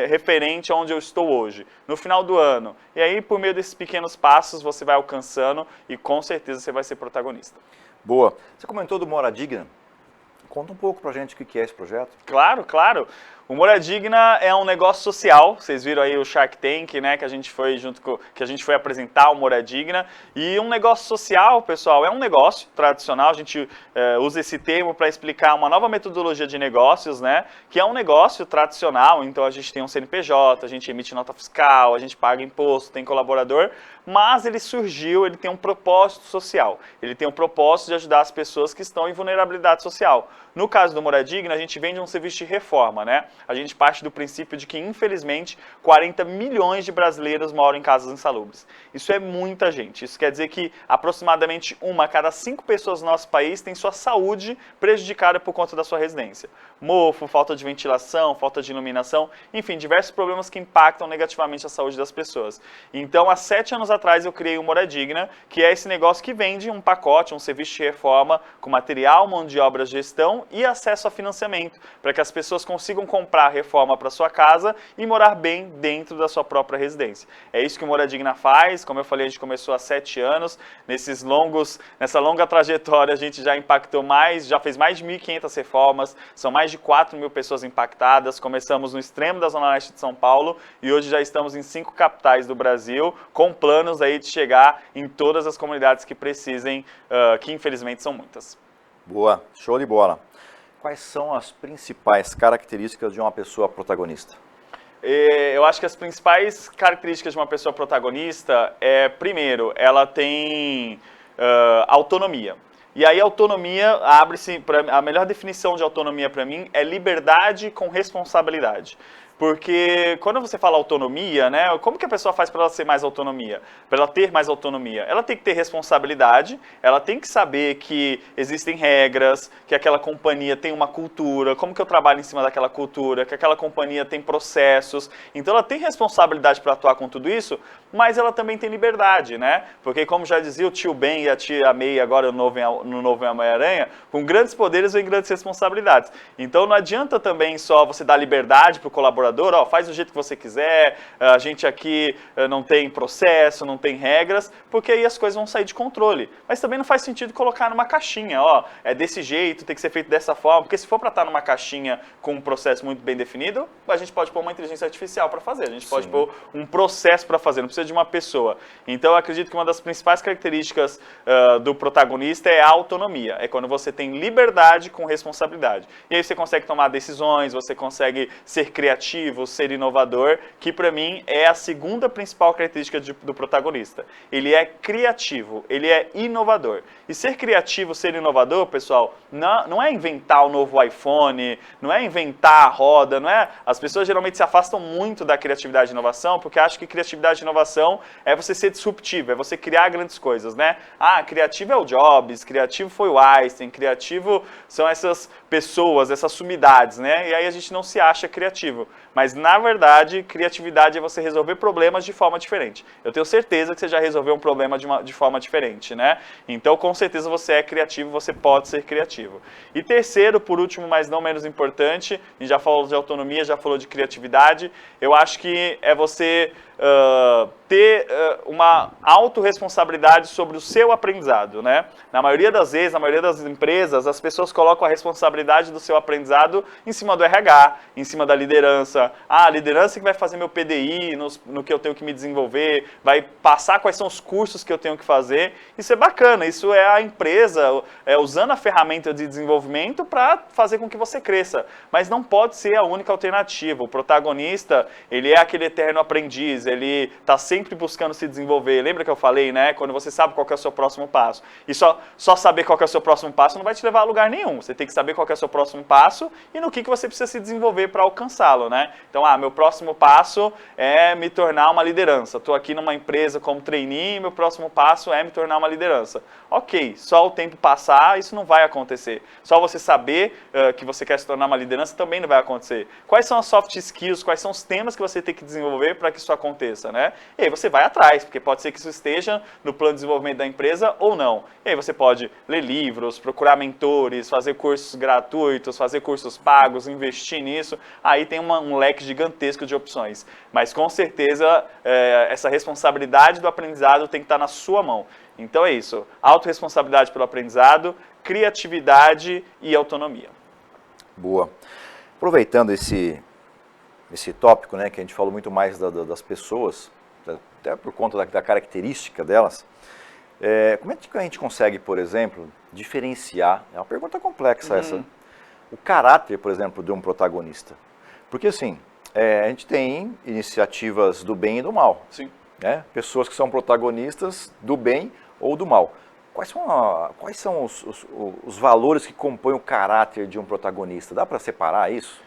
referente a onde eu estou hoje. No final do ano. E aí, por meio desses pequenos passos, você vai alcançando e com certeza você vai ser protagonista. Boa. Você comentou do Moradigna. Conta um pouco pra gente o que é esse projeto. Claro, claro. O Moradigna é um negócio social. Vocês viram aí o Shark Tank, né, que a gente foi apresentar o Moradigna. E um negócio social, pessoal, é um negócio tradicional. A gente usa esse termo para explicar uma nova metodologia de negócios, né, que é um negócio tradicional. Então a gente tem um CNPJ, a gente emite nota fiscal, a gente paga imposto, tem colaborador, mas ele tem um propósito social. Ele tem um propósito de ajudar as pessoas que estão em vulnerabilidade social. No caso do Moradigna, a gente vende um serviço de reforma, né? A gente parte do princípio de que, infelizmente, 40 milhões de brasileiros moram em casas insalubres. Isso é muita gente. Isso quer dizer que aproximadamente 1 a cada 5 pessoas no nosso país tem sua saúde prejudicada por conta da sua residência. Mofo, falta de ventilação, falta de iluminação, enfim, diversos problemas que impactam negativamente a saúde das pessoas. Então, há 7 anos atrás, eu criei o Moradigna, que é esse negócio que vende um pacote, um serviço de reforma com material, mão de obra, gestão e acesso a financiamento, para que as pessoas consigam comprar a reforma para sua casa e morar bem dentro da sua própria residência. É isso que o Moradigna faz. Como eu falei, a gente começou há 7 anos. Nessa longa trajetória, a gente já fez mais de 1.500 reformas, são mais de 4.000 pessoas impactadas. Começamos no extremo da Zona Leste de São Paulo e hoje já estamos em 5 capitais do Brasil, com planos aí de chegar em todas as comunidades que precisem, que infelizmente são muitas. Boa, show de bola. Quais são as principais características de uma pessoa protagonista? Eu acho que as principais características de uma pessoa protagonista primeiro, ela tem autonomia. E aí autonomia a melhor definição de autonomia para mim é liberdade com responsabilidade. Porque quando você fala autonomia, né, como que a pessoa faz para ela ser mais autonomia? Para ela ter mais autonomia? Ela tem que ter responsabilidade, ela tem que saber que existem regras, que aquela companhia tem uma cultura, como que eu trabalho em cima daquela cultura, que aquela companhia tem processos. Então ela tem responsabilidade para atuar com tudo isso, mas ela também tem liberdade, né? Porque como já dizia o tio Ben e a tia May agora no novo Homem-Aranha, com grandes poderes vem grandes responsabilidades. Então não adianta também só você dar liberdade para o colaborador, faz do jeito que você quiser, a gente aqui não tem processo, não tem regras, porque aí as coisas vão sair de controle. Mas também não faz sentido colocar numa caixinha, é desse jeito, tem que ser feito dessa forma, porque se for para estar numa caixinha com um processo muito bem definido, a gente pode pôr uma inteligência artificial para fazer, a gente pode pôr um processo para fazer, não precisa precisa de uma pessoa. Então eu acredito que uma das principais características do protagonista é a autonomia. É quando você tem liberdade com responsabilidade. E aí você consegue tomar decisões, você consegue ser criativo, ser inovador, que para mim é a segunda principal característica do protagonista. Ele é criativo, ele é inovador. E ser criativo, ser inovador, pessoal, não é inventar o novo iPhone, não é inventar a roda, não é... As pessoas geralmente se afastam muito da criatividade e inovação, porque acham que criatividade e inovação é você ser disruptivo, é você criar grandes coisas, né? Ah, criativo é o Jobs, criativo foi o Einstein, criativo são essas pessoas, essas sumidades, né? E aí a gente não se acha criativo. Mas, na verdade, criatividade é você resolver problemas de forma diferente. Eu tenho certeza que você já resolveu um problema de forma diferente, né? Então, com certeza você é criativo, você pode ser criativo. E terceiro, por último, mas não menos importante, a gente já falou de autonomia, já falou de criatividade, eu acho que é você ter uma autorresponsabilidade sobre o seu aprendizado, né? Na maioria das vezes, na maioria das empresas, as pessoas colocam a responsabilidade do seu aprendizado em cima do RH, em cima da liderança. Ah, a liderança que vai fazer meu PDI, no que eu tenho que me desenvolver, vai passar quais são os cursos que eu tenho que fazer. Isso é bacana, isso é a empresa usando a ferramenta de desenvolvimento para fazer com que você cresça. Mas não pode ser a única alternativa. O protagonista, ele é aquele eterno aprendiz, ele está sempre buscando se desenvolver. Lembra que eu falei, né? Quando você sabe qual que é o seu próximo passo. E só saber qual que é o seu próximo passo não vai te levar a lugar nenhum. Você tem que saber qual que é o seu próximo passo e no que você precisa se desenvolver para alcançá-lo, né? Então, meu próximo passo é me tornar uma liderança. Estou aqui numa empresa como trainee e meu próximo passo é me tornar uma liderança. Ok, só o tempo passar, isso não vai acontecer. Só você saber que você quer se tornar uma liderança também não vai acontecer. Quais são as soft skills, quais são os temas que você tem que desenvolver para que isso aconteça, né? E aí você vai atrás, porque pode ser que isso esteja no plano de desenvolvimento da empresa ou não. E aí você pode ler livros, procurar mentores, fazer cursos gratuitos, fazer cursos pagos, investir nisso. Aí tem um leque gigantesco de opções. Mas com certeza essa responsabilidade do aprendizado tem que estar na sua mão. Então é isso, autorresponsabilidade pelo aprendizado, criatividade e autonomia. Boa. Aproveitando esse tópico, né, que a gente falou muito mais das pessoas, até por conta da característica delas, como é que a gente consegue, por exemplo, diferenciar, é uma pergunta complexa essa, o caráter, por exemplo, de um protagonista? Porque assim, a gente tem iniciativas do bem e do mal. Sim. Né? Pessoas que são protagonistas do bem ou do mal. Quais são os valores que compõem o caráter de um protagonista? Dá para separar isso?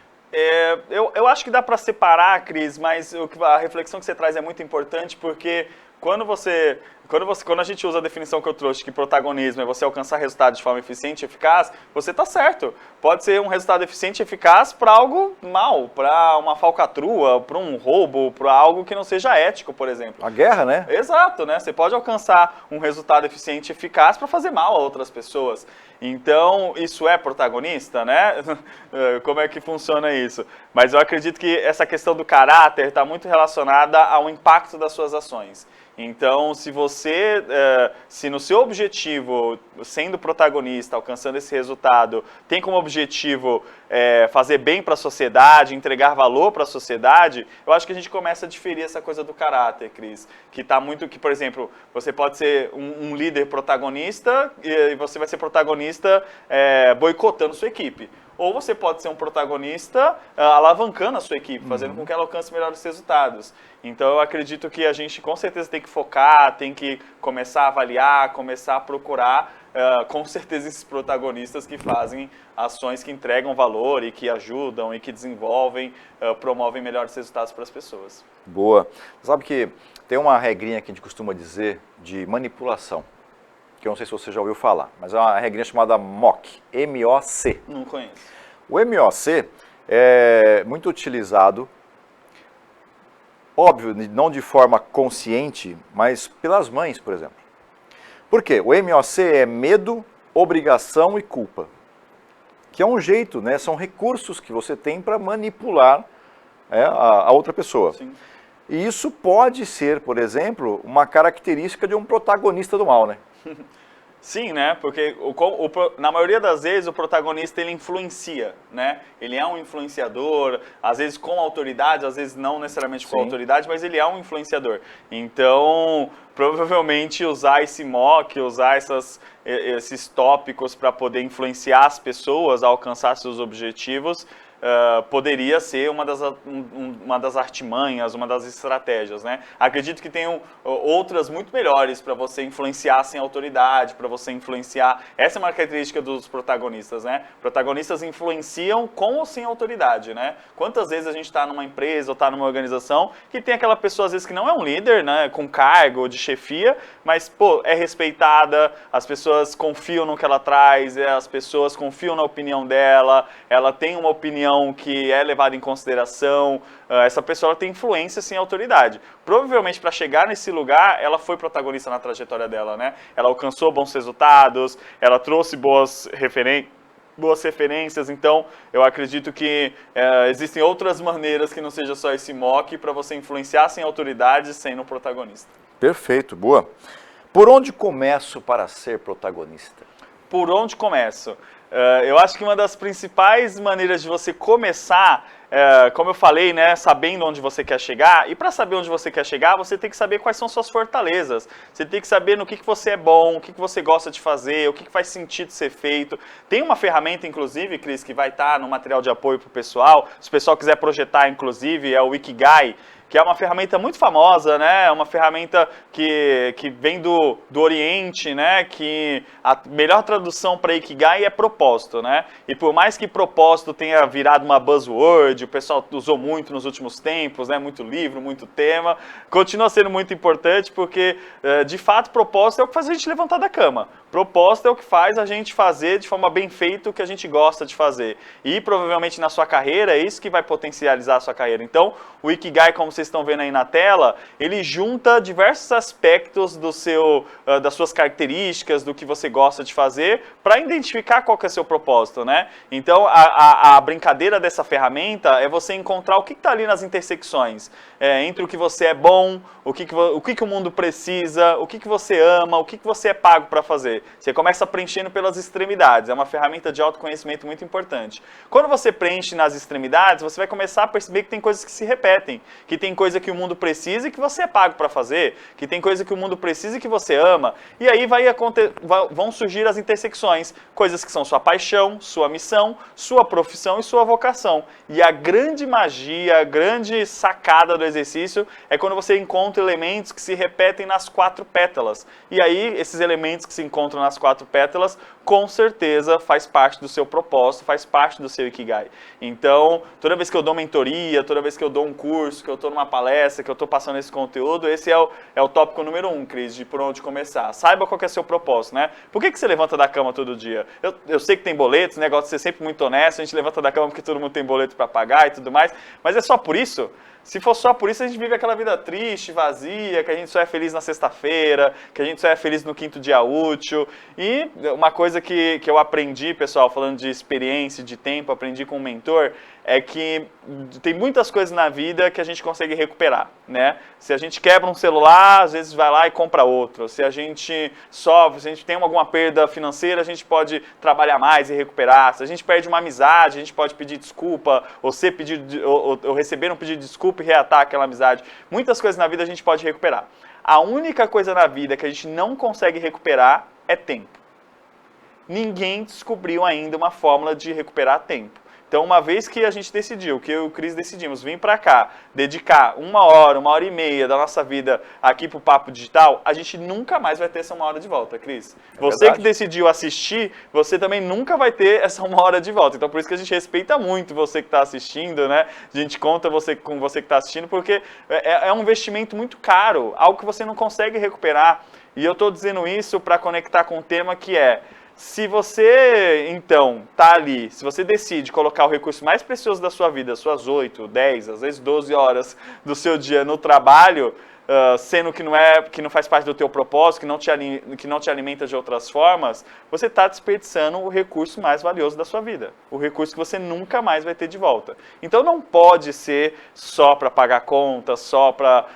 Eu acho que dá para separar, Cris, mas a reflexão que você traz é muito importante porque quando a gente usa a definição que eu trouxe, que protagonismo é você alcançar resultados de forma eficiente e eficaz, você está certo. Pode ser um resultado eficiente e eficaz para algo mal, para uma falcatrua, para um roubo, para algo que não seja ético, por exemplo. A guerra, né? Exato, né? Você pode alcançar um resultado eficiente e eficaz para fazer mal a outras pessoas. Então, isso é protagonista, né? Como é que funciona isso? Mas eu acredito que essa questão do caráter está muito relacionada ao impacto das suas ações. Então, se no seu objetivo, sendo protagonista, alcançando esse resultado, tem como objetivo fazer bem para a sociedade, entregar valor para a sociedade, eu acho que a gente começa a diferir essa coisa do caráter, Cris. Que por exemplo, você pode ser um líder protagonista e você vai ser protagonista boicotando sua equipe. Ou você pode ser um protagonista alavancando a sua equipe, fazendo com que ela alcance melhores resultados. Então eu acredito que a gente com certeza tem que focar, tem que começar a avaliar, começar a procurar com certeza esses protagonistas que fazem ações que entregam valor e que ajudam e que desenvolvem, promovem melhores resultados para as pessoas. Boa. Sabe que tem uma regrinha que a gente costuma dizer de manipulação, que eu não sei se você já ouviu falar, mas é uma regrinha chamada MOC, M-O-C. Não conheço. O M-O-C é muito utilizado, óbvio, não de forma consciente, mas pelas mães, por exemplo. Por quê? O M-O-C é medo, obrigação e culpa, que é um jeito, né? São recursos que você tem para manipular a outra pessoa. Sim. E isso pode ser, por exemplo, uma característica de um protagonista do mal, né? Sim, né? Porque na maioria das vezes o protagonista ele influencia, né? Ele é um influenciador, às vezes com autoridade, às vezes não necessariamente com autoridade, mas ele é um influenciador. Então, provavelmente usar esse mock, usar esses tópicos para poder influenciar as pessoas a alcançar seus objetivos, poderia ser uma das artimanhas, uma das estratégias, né? Acredito que tem outras muito melhores para você influenciar sem autoridade, para você influenciar. Essa é uma característica dos protagonistas, né? Protagonistas influenciam com ou sem autoridade, né? Quantas vezes a gente está numa empresa ou está numa organização que tem aquela pessoa, às vezes, que não é um líder, né? Com cargo de chefia, mas, pô, é respeitada, as pessoas confiam no que ela traz, as pessoas confiam na opinião dela, ela tem uma opinião que é levada em consideração, essa pessoa ela tem influência sem autoridade. Provavelmente para chegar nesse lugar, ela foi protagonista na trajetória dela, né? Ela alcançou bons resultados, ela trouxe boas referências, então eu acredito que existem outras maneiras que não seja só esse mock para você influenciar sem autoridade, sendo protagonista. Perfeito, boa. Por onde começo para ser protagonista? Por onde começo? Eu acho que uma das principais maneiras de você começar, como eu falei, né, sabendo onde você quer chegar, e para saber onde você quer chegar, você tem que saber quais são suas fortalezas, você tem que saber no que você é bom, o que você gosta de fazer, o que faz sentido ser feito. Tem uma ferramenta, inclusive, Cris, que vai estar no material de apoio para o pessoal, se o pessoal quiser projetar, inclusive, é o Ikigai, que é uma ferramenta muito famosa, né? Uma ferramenta que vem do Oriente, né? Que a melhor tradução para Ikigai é propósito, né? E por mais que propósito tenha virado uma buzzword, o pessoal usou muito nos últimos tempos, né? Muito livro, muito tema, continua sendo muito importante porque, de fato, propósito é o que faz a gente levantar da cama. Propósito é o que faz a gente fazer de forma bem feita o que a gente gosta de fazer. E provavelmente na sua carreira é isso que vai potencializar a sua carreira. Então, o Ikigai, como vocês estão vendo aí na tela, ele junta diversos aspectos das suas características, do que você gosta de fazer, para identificar qual que é o seu propósito, né? Então, a brincadeira dessa ferramenta é você encontrar o que está ali nas intersecções, entre o que você é bom, o que o mundo precisa, o que você ama, o que você é pago para fazer. Você começa preenchendo pelas extremidades, é uma ferramenta de autoconhecimento muito importante. Quando você preenche nas extremidades, você vai começar a perceber que tem coisas que se repetem, que tem coisa que o mundo precisa e que você é pago para fazer, que tem coisa que o mundo precisa e que você ama, e aí vão surgir as intersecções, coisas que são sua paixão, sua missão, sua profissão e sua vocação. E a grande magia, a grande sacada do exercício é quando você encontra elementos que se repetem nas 4 pétalas. E aí, esses elementos que se encontram nas 4 pétalas, com certeza faz parte do seu propósito, faz parte do seu Ikigai. Então, toda vez que eu dou mentoria, toda vez que eu dou um curso, que eu estou numa palestra, que eu estou passando esse conteúdo, esse é o tópico número 1, Cris, de por onde começar. Saiba qual que é o seu propósito, né? Por que você levanta da cama todo dia? Eu sei que tem boletos, negócio de ser sempre muito honesto, a gente levanta da cama porque todo mundo tem boleto para pagar e tudo mais, mas é só por isso? Se for só por isso, a gente vive aquela vida triste, vazia, que a gente só é feliz na sexta-feira, que a gente só é feliz no 5º dia útil. E uma coisa que eu aprendi, pessoal, falando de experiência, de tempo, aprendi com um mentor, é que tem muitas coisas na vida que a gente consegue recuperar, né? Se a gente quebra um celular, às vezes vai lá e compra outro. Se a gente tem alguma perda financeira, a gente pode trabalhar mais e recuperar. Se a gente perde uma amizade, a gente pode pedir desculpa, ou receber um pedido de desculpa e reatar aquela amizade. Muitas coisas na vida a gente pode recuperar. A única coisa na vida que a gente não consegue recuperar é tempo. Ninguém descobriu ainda uma fórmula de recuperar tempo. Então, uma vez que a gente decidiu, que eu e o Cris decidimos vir para cá, dedicar 1 hora, 1h30 da nossa vida aqui para o Papo Digital, a gente nunca mais vai ter essa 1 hora de volta, Cris. Você que decidiu assistir, você também nunca vai ter essa 1 hora de volta. Então, por isso que a gente respeita muito você que está assistindo, né? A gente conta com você que está assistindo, porque é um investimento muito caro, algo que você não consegue recuperar. E eu estou dizendo isso para conectar com o tema que é: se você, então, está ali, se você decide colocar o recurso mais precioso da sua vida, suas 8, 10, às vezes 12 horas do seu dia no trabalho, sendo que não faz parte do teu propósito, que não te alimenta de outras formas, você está desperdiçando o recurso mais valioso da sua vida, o recurso que você nunca mais vai ter de volta. Então não pode ser só para pagar contas, só para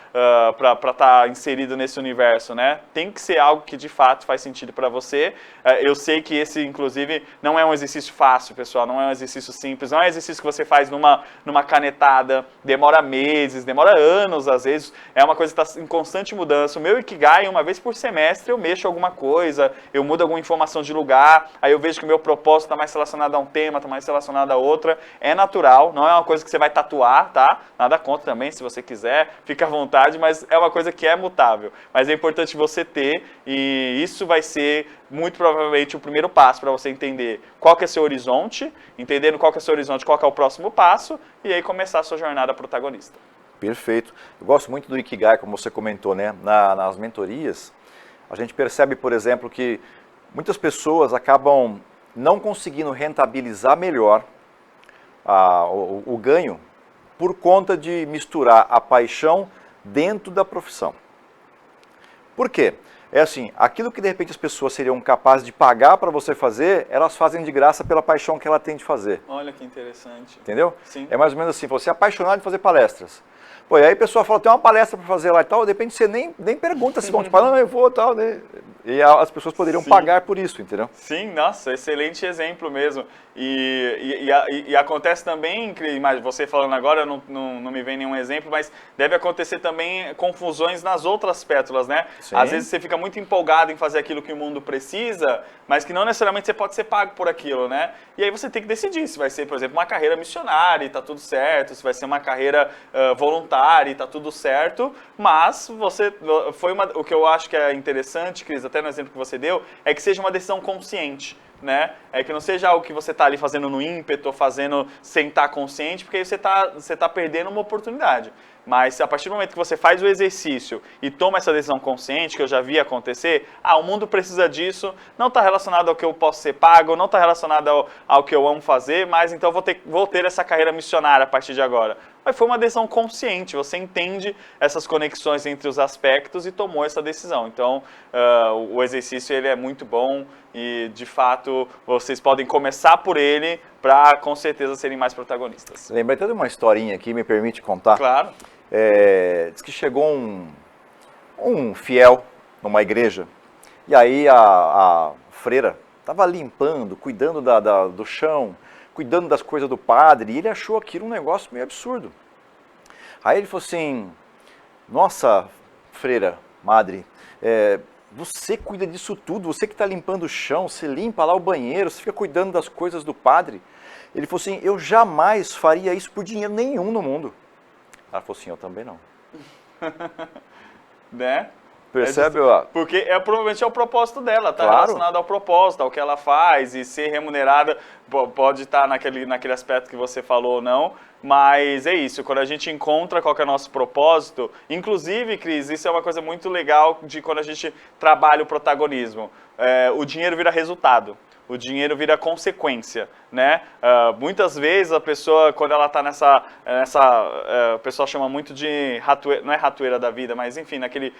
estar inserido nesse universo, né? Tem que ser algo que de fato faz sentido para você. Eu sei que esse, inclusive, não é um exercício fácil, pessoal, não é um exercício simples, não é um exercício que você faz numa canetada, demora meses, demora anos às vezes, é uma coisa que está em constante mudança. O meu Ikigai, uma vez por semestre, eu mexo alguma coisa, eu mudo alguma informação de lugar, aí eu vejo que o meu propósito está mais relacionado a um tema, está mais relacionado a outra. É natural, não é uma coisa que você vai tatuar, tá? Nada contra também, se você quiser, fica à vontade, mas é uma coisa que é mutável. Mas é importante você ter, e isso vai ser muito provavelmente o primeiro passo para você entender qual que é seu horizonte, entendendo qual que é seu horizonte, qual que é o próximo passo, e aí começar a sua jornada protagonista. Perfeito. Eu gosto muito do Ikigai, como você comentou, né? Nas mentorias, a gente percebe, por exemplo, que muitas pessoas acabam não conseguindo rentabilizar melhor o ganho por conta de misturar a paixão dentro da profissão. Por quê? É assim, aquilo que de repente as pessoas seriam capazes de pagar para você fazer, elas fazem de graça pela paixão que ela tem de fazer. Olha que interessante. Entendeu? Sim. É mais ou menos assim, você é apaixonado de fazer palestras. Pô, e aí a pessoa fala, tem uma palestra para fazer lá e tal, de repente você nem pergunta se vão te pagar, não, eu vou e tal, né? E as pessoas poderiam pagar por isso, entendeu? Sim, nossa, excelente exemplo mesmo. E acontece também, mas você falando agora, não me vem nenhum exemplo, mas deve acontecer também confusões nas outras pétalas, né? Sim. Às vezes você fica muito empolgado em fazer aquilo que o mundo precisa, mas que não necessariamente você pode ser pago por aquilo, né? E aí você tem que decidir se vai ser, por exemplo, uma carreira missionária e tá tudo certo, se vai ser uma carreira voluntária e tá tudo certo, mas o que eu acho que é interessante, Cris, até no exemplo que você deu, é que seja uma decisão consciente. Né? É que não seja algo que você está ali fazendo no ímpeto, fazendo sem estar consciente, porque aí você tá perdendo uma oportunidade. Mas a partir do momento que você faz o exercício e toma essa decisão consciente, que eu já vi acontecer, o mundo precisa disso, não está relacionado ao que eu posso ser pago, não está relacionado ao que eu amo fazer, mas então vou ter essa carreira missionária a partir de agora. Mas foi uma decisão consciente, você entende essas conexões entre os aspectos e tomou essa decisão. Então, o exercício ele é muito bom e, de fato, vocês podem começar por ele para, com certeza, serem mais protagonistas. Lembrei até de uma historinha aqui, me permite contar? Claro. Diz que chegou um fiel numa igreja, e aí a freira estava limpando, cuidando do chão, cuidando das coisas do padre, e ele achou aquilo um negócio meio absurdo. Aí ele falou assim, nossa, freira, madre, você cuida disso tudo, você que está limpando o chão, você limpa lá o banheiro, você fica cuidando das coisas do padre. Ele falou assim, eu jamais faria isso por dinheiro nenhum no mundo. Ela falou assim, eu também não. Né? Percebe? Porque provavelmente é o propósito dela, está Claro. relacionado ao propósito, ao que ela faz, e ser remunerada pode estar naquele aspecto que você falou ou não, mas é isso, quando a gente encontra qual que é o nosso propósito, inclusive, Cris, isso é uma coisa muito legal de quando a gente trabalha o protagonismo, o dinheiro vira resultado. O dinheiro vira consequência, né? Muitas vezes a pessoa, quando ela está o pessoal chama muito de ratoeira, não é ratoeira da vida, mas enfim, naquele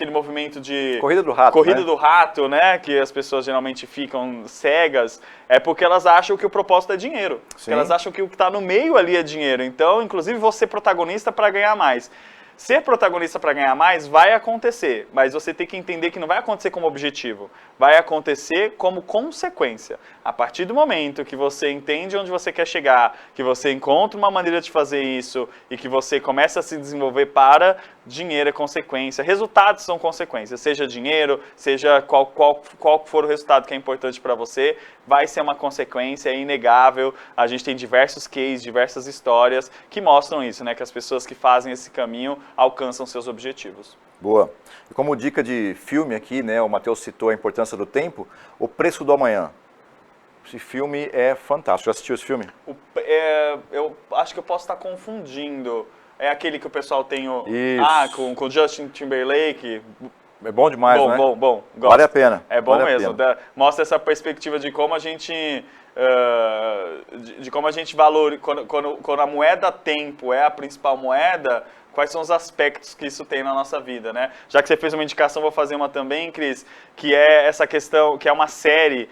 movimento de... Corrida do rato, Corrida né? do rato, né? Que as pessoas geralmente ficam cegas, é porque elas acham que o propósito é dinheiro. Porque elas acham que o que está no meio ali é dinheiro. Então, inclusive, você ser protagonista para ganhar mais. Ser protagonista para ganhar mais vai acontecer, mas você tem que entender que não vai acontecer como objetivo, vai acontecer como consequência. A partir do momento que você entende onde você quer chegar, que você encontra uma maneira de fazer isso e que você começa a se desenvolver para, dinheiro é consequência, resultados são consequências, seja dinheiro, seja qual for o resultado que é importante para você, vai ser uma consequência, é inegável. A gente tem diversos cases, diversas histórias que mostram isso, né? Que as pessoas que fazem esse caminho alcançam seus objetivos. Boa. E como dica de filme aqui, né, o Matheus citou a importância do tempo, O Preço do Amanhã. Esse filme é fantástico. Já assistiu esse filme? Eu acho que eu posso estar confundindo. É aquele que o pessoal tem Isso. com Justin Timberlake. É bom demais, né? Bom. Gosto. Vale a pena. É bom vale mesmo. Mostra essa perspectiva de como a gente... de como a gente valoriza... Quando a moeda tempo é a principal moeda, quais são os aspectos que isso tem na nossa vida, né? Já que você fez uma indicação, vou fazer uma também, Cris, que é essa questão, que é uma série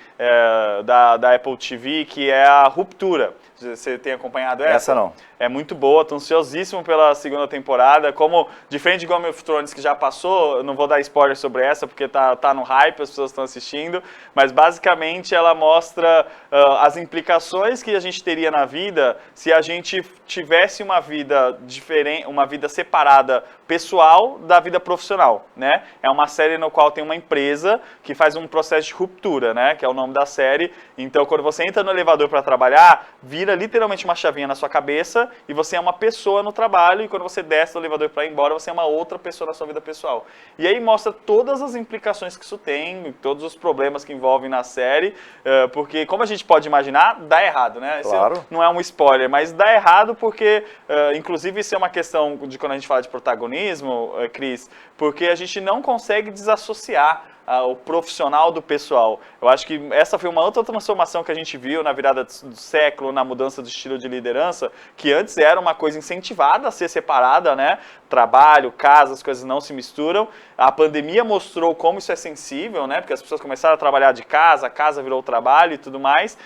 da Apple TV, que é a Ruptura. Você tem acompanhado essa? Essa não. É muito boa, tô ansiosíssimo pela segunda temporada. Como, diferente de Game of Thrones, que já passou, eu não vou dar spoiler sobre essa, porque tá no hype, as pessoas estão assistindo, mas basicamente ela mostra as implicações que a gente teria na vida se a gente tivesse uma vida diferente, uma vida separada pessoal da vida profissional, né? É uma série no qual tem uma empresa que faz um processo de ruptura, né? Que é o nome da série. Então, quando você entra no elevador para trabalhar, vira literalmente uma chavinha na sua cabeça e você é uma pessoa no trabalho, e quando você desce do elevador para ir embora, você é uma outra pessoa na sua vida pessoal. E aí mostra todas as implicações que isso tem, todos os problemas que envolvem na série, porque, como a gente pode imaginar, dá errado, né? Claro. Isso não é um spoiler, mas dá errado porque, inclusive, isso é uma questão de quando a gente fala de protagonismo, Cris, porque a gente não consegue desassociar o profissional do pessoal. Eu acho que essa foi uma outra transformação que a gente viu na virada do século, na mudança do estilo de liderança, que antes era uma coisa incentivada a ser separada, né? Trabalho, casa, as coisas não se misturam. A pandemia mostrou como isso é sensível, né? Porque as pessoas começaram a trabalhar de casa, a casa virou trabalho e tudo mais.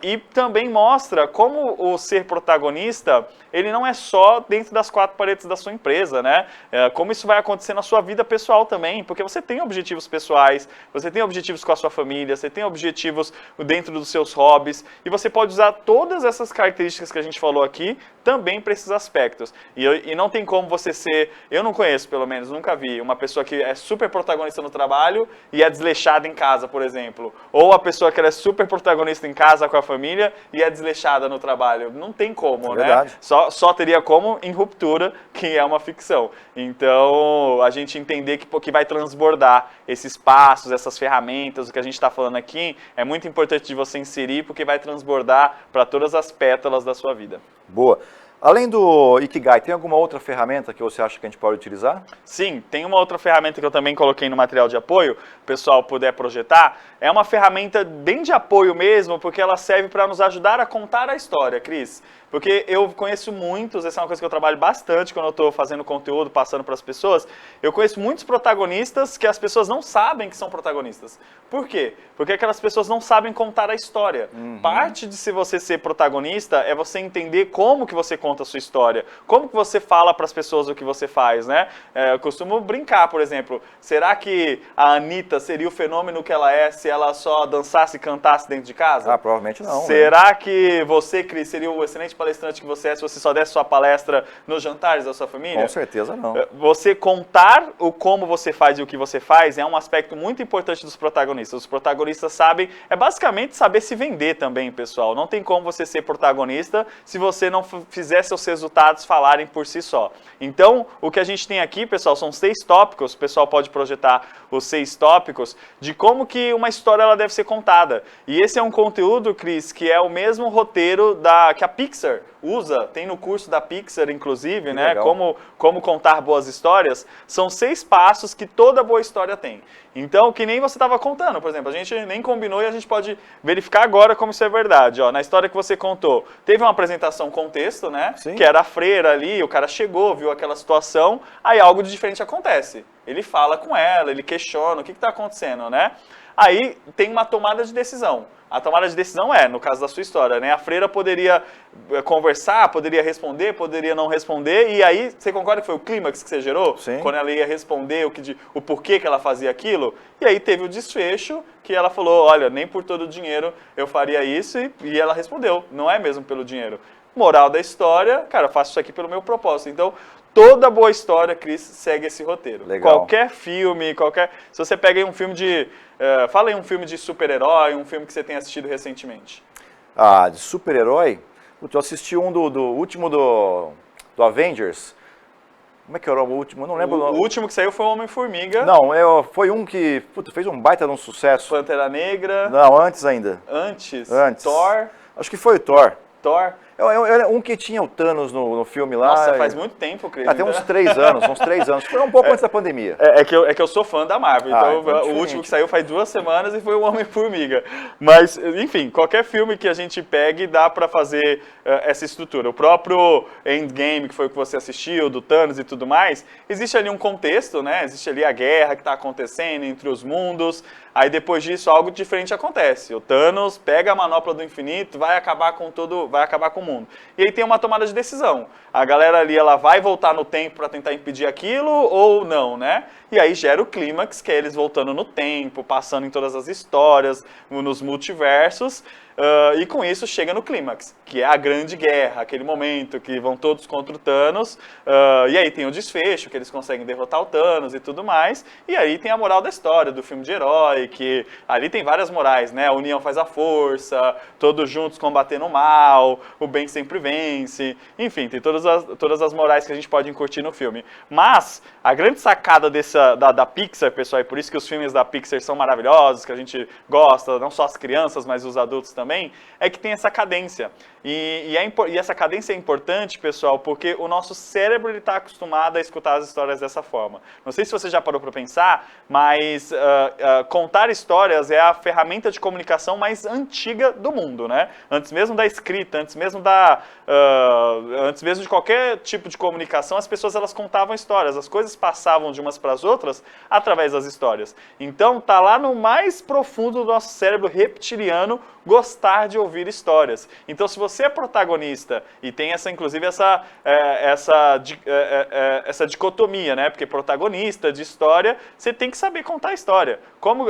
E também mostra como o ser protagonista, ele não é só dentro das quatro paredes da sua empresa, né? Como isso vai acontecer na sua vida pessoal também, porque você tem objetivos pessoais, você tem objetivos com a sua família, você tem objetivos dentro dos seus hobbies, e você pode usar todas essas características que a gente falou aqui também para esses aspectos. E não tem como você ser, eu não conheço pelo menos, nunca vi, uma pessoa que é super protagonista no trabalho e é desleixada em casa, por exemplo. Ou a pessoa que é super protagonista em casa com a família e é desleixada no trabalho. Não tem como, né? Verdade. Só teria como em Ruptura, que é uma ficção. Então, a gente entender que vai transbordar esses passos, essas ferramentas, o que a gente está falando aqui, é muito importante de você inserir, porque vai transbordar para todas as pétalas da sua vida. Boa. Além do Ikigai, tem alguma outra ferramenta que você acha que a gente pode utilizar? Sim, tem uma outra ferramenta que eu também coloquei no material de apoio, o pessoal puder projetar. É uma ferramenta bem de apoio mesmo, porque ela serve para nos ajudar a contar a história, Cris. Porque eu conheço muitos, essa é uma coisa que eu trabalho bastante quando eu estou fazendo conteúdo, passando para as pessoas. Eu conheço muitos protagonistas que as pessoas não sabem que são protagonistas. Por quê? Porque aquelas pessoas não sabem contar a história. Parte de se você ser protagonista é você entender como que você conta a sua história, como que você fala para as pessoas o que você faz, né? Eu costumo brincar, por exemplo, será que a Anitta seria o fenômeno que ela é se ela só dançasse e cantasse dentro de casa? Ah, provavelmente não. Será que você, Cris, seria o excelente palestrante que você é se você só desse sua palestra nos jantares da sua família? Com certeza não. Você contar o como você faz e o que você faz é um aspecto muito importante dos protagonistas. Os protagonistas sabem, é basicamente saber se vender também, pessoal. Não tem como você ser protagonista se você não fizer seus resultados falarem por si só. Então, o que a gente tem aqui, pessoal, são 6 tópicos, o pessoal pode projetar os 6 tópicos, de como que uma história ela deve ser contada. E esse é um conteúdo, Cris, que é o mesmo roteiro que a Pixar usa, tem no curso da Pixar, inclusive, né? Como contar boas histórias. São 6 passos que toda boa história tem. Então, que nem você estava contando, por exemplo, a gente nem combinou e a gente pode verificar agora como isso é verdade. Ó, na história que você contou, teve uma apresentação contexto, né? Sim. Que era a freira ali, o cara chegou, viu aquela situação, aí algo de diferente acontece. Ele fala com ela, ele questiona o que está acontecendo, né? Aí tem uma tomada de decisão. A tomada de decisão no caso da sua história, né? A freira poderia conversar, poderia responder, poderia não responder, e aí, você concorda que foi o clímax que você gerou? Sim. Quando ela ia responder o porquê que ela fazia aquilo, e aí teve o desfecho que ela falou, olha, nem por todo o dinheiro eu faria isso, e ela respondeu, não é mesmo pelo dinheiro. Moral da história, cara, eu faço isso aqui pelo meu propósito. Então, toda boa história, Cris, segue esse roteiro. Legal. Qualquer filme, se você pega aí um filme de... fala aí um filme de super-herói, um filme que você tenha assistido recentemente. Ah, de super-herói? Eu assisti um do último do Avengers. Como é que era o último? Eu não lembro. O último que saiu foi o Homem-Formiga. Não, foi um que fez um baita de um sucesso. Pantera Negra. Não, antes ainda. Antes. Antes. Thor. Acho que foi o Thor. Um que tinha o Thanos no filme lá. Nossa, faz muito tempo, Cris. Tem uns 3 anos. Foi um pouco antes da pandemia. É que eu sou fã da Marvel, então o último que saiu faz 2 semanas e foi o Homem-Formiga. Mas, enfim, qualquer filme que a gente pegue dá pra fazer essa estrutura. O próprio Endgame, que foi o que você assistiu, do Thanos e tudo mais, existe ali um contexto, né? Existe ali a guerra que tá acontecendo entre os mundos. Aí depois disso algo diferente acontece. O Thanos pega a manopla do infinito, vai acabar com o mundo. E aí tem uma tomada de decisão. A galera ali ela vai voltar no tempo para tentar impedir aquilo ou não, né? E aí gera o clímax, que é eles voltando no tempo, passando em todas as histórias, nos multiversos. E com isso chega no clímax, que é a grande guerra, aquele momento que vão todos contra o Thanos, e aí tem o desfecho, que eles conseguem derrotar o Thanos e tudo mais, e aí tem a moral da história, do filme de herói, que ali tem várias morais, né? A união faz a força, todos juntos combatendo o mal, o bem sempre vence, enfim, tem todas as morais que a gente pode curtir no filme. Mas a grande sacada da Pixar, pessoal, e por isso que os filmes da Pixar são maravilhosos, que a gente gosta, não só as crianças, mas os adultos também, é que tem essa cadência. E essa cadência é importante, pessoal, porque o nosso cérebro está acostumado a escutar as histórias dessa forma. Não sei se você já parou para pensar, mas contar histórias é a ferramenta de comunicação mais antiga do mundo, né? Antes mesmo da escrita, antes mesmo de qualquer tipo de comunicação, as pessoas elas contavam histórias, as coisas passavam de umas para as outras através das histórias. Então, tá lá no mais profundo do nosso cérebro reptiliano gostar de ouvir histórias. Então, se você é protagonista e tem inclusive essa dicotomia, né? Porque protagonista de história, você tem que saber contar a história.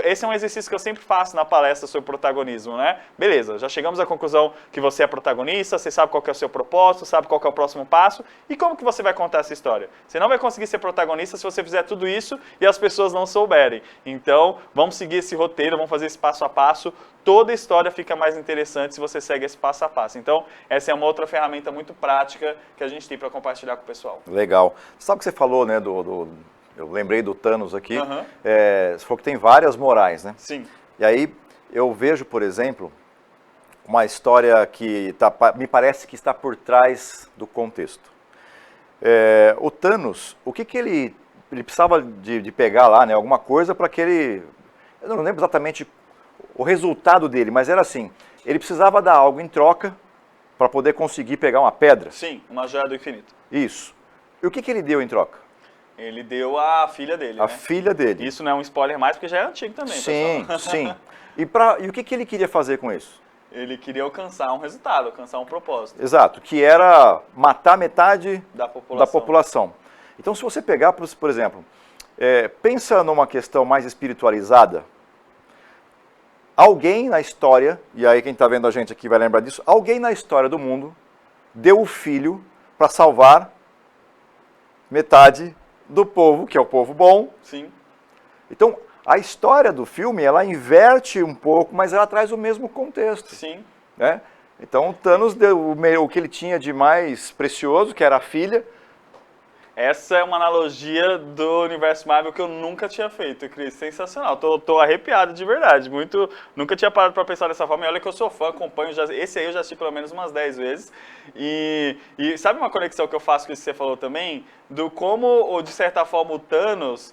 Esse é um exercício que eu sempre faço na palestra sobre protagonismo, né? Beleza, já chegamos à conclusão que você é protagonista, você sabe qual que é o seu propósito, sabe qual que é o próximo passo, e como que você vai contar essa história? Você não vai conseguir ser protagonista se você fizer tudo isso e as pessoas não souberem. Então, vamos seguir esse roteiro, vamos fazer esse passo a passo. Toda a história fica mais interessante se você segue esse passo a passo. Então, essa é uma outra ferramenta muito prática que a gente tem para compartilhar com o pessoal. Legal. Sabe o que você falou, né, eu lembrei do Thanos aqui, você falou que tem várias morais, né? Sim. E aí, eu vejo, por exemplo, uma história que me parece que está por trás do contexto. O Thanos, o que ele precisava de pegar lá, né, alguma coisa para que ele... Eu não lembro exatamente o resultado dele, mas era assim, ele precisava dar algo em troca para poder conseguir pegar uma pedra. Sim, uma joia do infinito. Isso. E o que ele deu em troca? Ele deu a filha dele, A filha dele. Isso não é um spoiler mais, porque já é antigo também, sim, pessoal. Sim. E o que ele queria fazer com isso? Ele queria alcançar um resultado, alcançar um propósito. Exato, que era matar metade da população. Então, se você pegar, por exemplo, pensa numa questão mais espiritualizada, alguém na história, e aí quem está vendo a gente aqui vai lembrar disso, alguém na história do mundo deu o filho para salvar metade do povo, que é o povo bom. Sim. Então, a história do filme, ela inverte um pouco, mas ela traz o mesmo contexto. Sim. Né? Então, o Thanos deu o que ele tinha de mais precioso, que era a filha. Essa é uma analogia do universo Marvel que eu nunca tinha feito, Cris. Sensacional. Tô arrepiado de verdade. Nunca tinha parado para pensar dessa forma. E olha que eu sou fã, acompanho. Esse aí eu já assisti pelo menos umas 10 vezes. E sabe uma conexão que eu faço com isso que você falou também? Do como, de certa forma, o Thanos...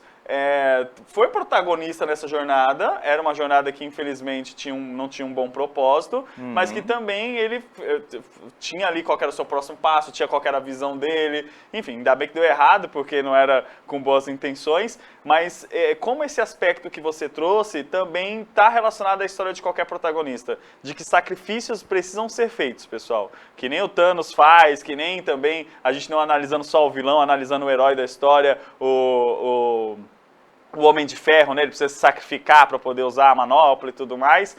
foi protagonista nessa jornada, era uma jornada que infelizmente não tinha um bom propósito, mas que também ele tinha ali qual era o seu próximo passo, tinha qual era a visão dele, enfim, ainda bem que deu errado, porque não era com boas intenções, mas como esse aspecto que você trouxe também está relacionado à história de qualquer protagonista, de que sacrifícios precisam ser feitos, pessoal, que nem o Thanos faz, que nem também a gente não analisando só o vilão, analisando o herói da história, o Homem de Ferro, né? Ele precisa se sacrificar para poder usar a manopla e tudo mais.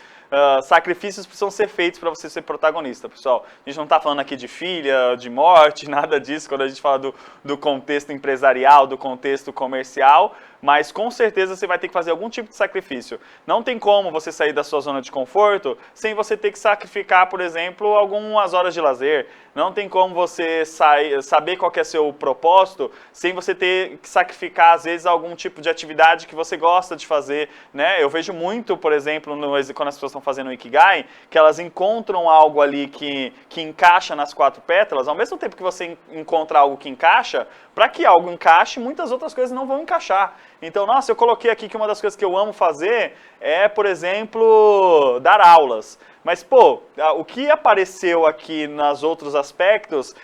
Sacrifícios precisam ser feitos para você ser protagonista, pessoal. A gente não está falando aqui de filha, de morte, nada disso, quando a gente fala do contexto empresarial, do contexto comercial, mas com certeza você vai ter que fazer algum tipo de sacrifício. Não tem como você sair da sua zona de conforto sem você ter que sacrificar, por exemplo, algumas horas de lazer. Não tem como você saber qual que é seu propósito sem você ter que sacrificar, às vezes, algum tipo de atividade que você gosta de fazer, né? Eu vejo muito, por exemplo, quando as pessoas estão fazendo o Ikigai, que elas encontram algo ali que encaixa nas 4 pétalas, ao mesmo tempo que você encontra algo que encaixa, para que algo encaixe, muitas outras coisas não vão encaixar. Então, nossa, eu coloquei aqui que uma das coisas que eu amo fazer é, por exemplo, dar aulas. Mas, pô, o que apareceu aqui nos outros aspectos,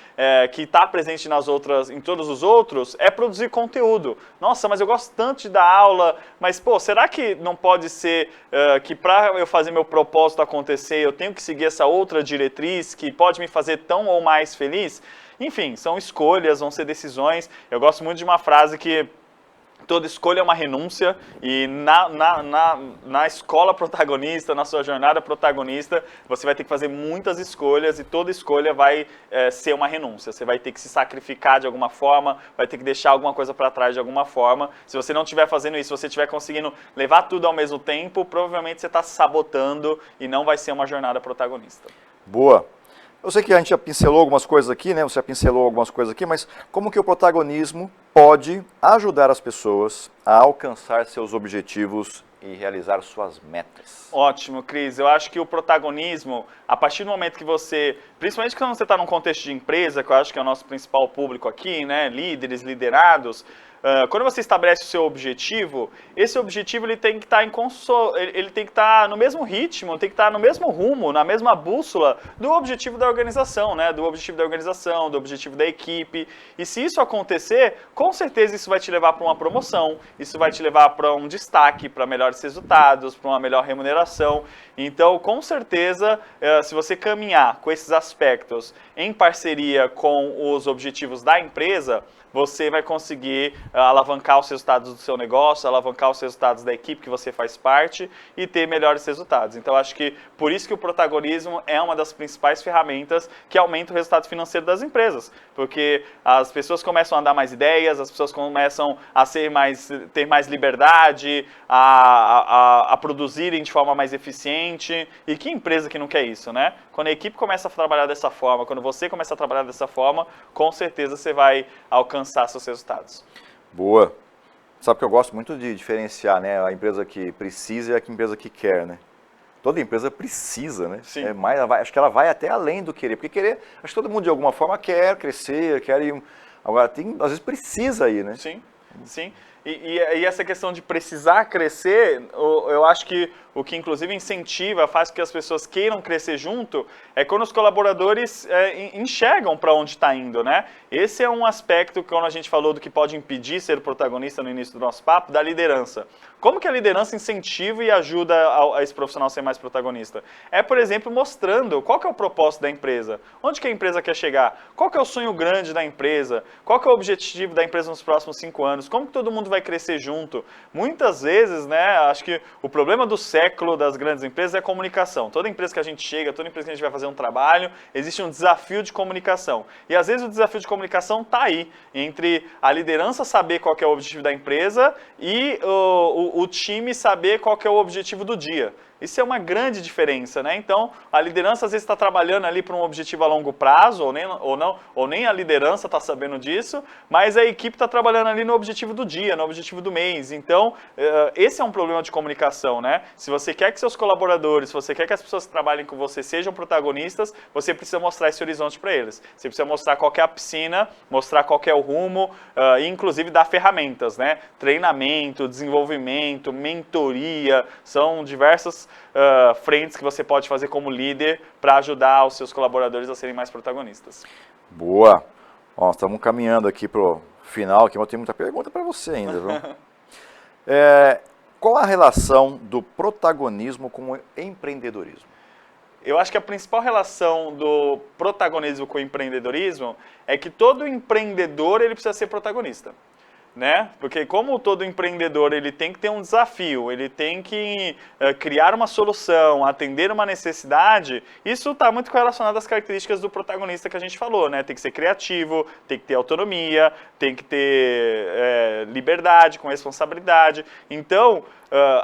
que está presente em todos os outros, é produzir conteúdo. Nossa, mas eu gosto tanto de dar aula, mas, pô, será que não pode ser que para eu fazer meu propósito acontecer, eu tenho que seguir essa outra diretriz que pode me fazer tão ou mais feliz? Enfim, são escolhas, vão ser decisões. Eu gosto muito de uma frase que toda escolha é uma renúncia, e na escola protagonista, na sua jornada protagonista, você vai ter que fazer muitas escolhas, e toda escolha vai ser uma renúncia. Você vai ter que se sacrificar de alguma forma, vai ter que deixar alguma coisa para trás de alguma forma. Se você não estiver fazendo isso, se você estiver conseguindo levar tudo ao mesmo tempo, provavelmente você está se sabotando e não vai ser uma jornada protagonista. Boa. Eu sei que a gente já pincelou algumas coisas aqui, né? Você já pincelou algumas coisas aqui, mas como que o protagonismo pode ajudar as pessoas a alcançar seus objetivos e realizar suas metas? Ótimo, Cris. Eu acho que o protagonismo, a partir do momento que você, principalmente quando você está num contexto de empresa, que eu acho que é o nosso principal público aqui, né? Líderes, liderados, quando você estabelece o seu objetivo, esse objetivo ele tem que estar ele tem que estar no mesmo ritmo, tem que estar no mesmo rumo, na mesma bússola do objetivo da organização, né? Do objetivo da organização, do objetivo da equipe. E se isso acontecer, com certeza isso vai te levar para uma promoção, isso vai te levar para um destaque, para melhores resultados, para uma melhor remuneração. Então, com certeza, se você caminhar com esses aspectos em parceria com os objetivos da empresa, você vai conseguir alavancar os resultados do seu negócio, alavancar os resultados da equipe que você faz parte e ter melhores resultados. Então, acho que por isso que o protagonismo é uma das principais ferramentas que aumenta o resultado financeiro das empresas. Porque as pessoas começam a dar mais ideias, as pessoas começam a ter mais liberdade, a produzirem de forma mais eficiente. E que empresa que não quer isso, né? Quando a equipe começa a trabalhar dessa forma, quando você começa a trabalhar dessa forma, com certeza você vai alcançar seus resultados. Boa. Sabe que eu gosto muito de diferenciar, né? A empresa que precisa e a empresa que quer, né? Toda empresa precisa, né? Sim. Acho que ela vai até além do querer. Porque querer, acho que todo mundo de alguma forma quer crescer, quer ir. Agora, às vezes precisa ir, né? Sim, sim. E essa questão de precisar crescer, eu acho que o que inclusive incentiva, faz com que as pessoas queiram crescer junto, é quando os colaboradores enxergam para onde está indo, né? Esse é um aspecto, quando a gente falou do que pode impedir ser o protagonista no início do nosso papo, da liderança. Como que a liderança incentiva e ajuda a esse profissional a ser mais protagonista? É, por exemplo, mostrando qual que é o propósito da empresa, onde que a empresa quer chegar, qual que é o sonho grande da empresa, qual que é o objetivo da empresa nos próximos 5 anos, como que todo mundo vai crescer junto. Muitas vezes, né, acho que o problema do século das grandes empresas é a comunicação. Toda empresa que a gente chega, toda empresa que a gente vai fazer um trabalho, existe um desafio de comunicação. E às vezes o desafio de comunicação está aí, entre a liderança saber qual que é o objetivo da empresa e o time saber qual que é o objetivo do dia. Isso é uma grande diferença, né? Então, a liderança às vezes está trabalhando ali para um objetivo a longo prazo, ou nem a liderança está sabendo disso, mas a equipe está trabalhando ali no objetivo do dia, no objetivo do mês. Então, esse é um problema de comunicação, né? Se você quer que seus colaboradores, se você quer que as pessoas que trabalhem com você sejam protagonistas, você precisa mostrar esse horizonte para eles. Você precisa mostrar qual que é a piscina, mostrar qual que é o rumo, e inclusive dar ferramentas, né? Treinamento, desenvolvimento, mentoria, são diversas frentes que você pode fazer como líder para ajudar os seus colaboradores a serem mais protagonistas. Boa. Ó, estamos caminhando aqui para o final, aqui, mas eu tenho muita pergunta para você ainda, viu? Qual a relação do protagonismo com o empreendedorismo? Eu acho que a principal relação do protagonismo com o empreendedorismo é que todo empreendedor ele precisa ser protagonista. Né? Porque como todo empreendedor ele tem que ter um desafio, ele tem que criar uma solução, atender uma necessidade, isso está muito correlacionado às características do protagonista que a gente falou, né? Tem que ser criativo, tem que ter autonomia, tem que ter liberdade, com responsabilidade. Então,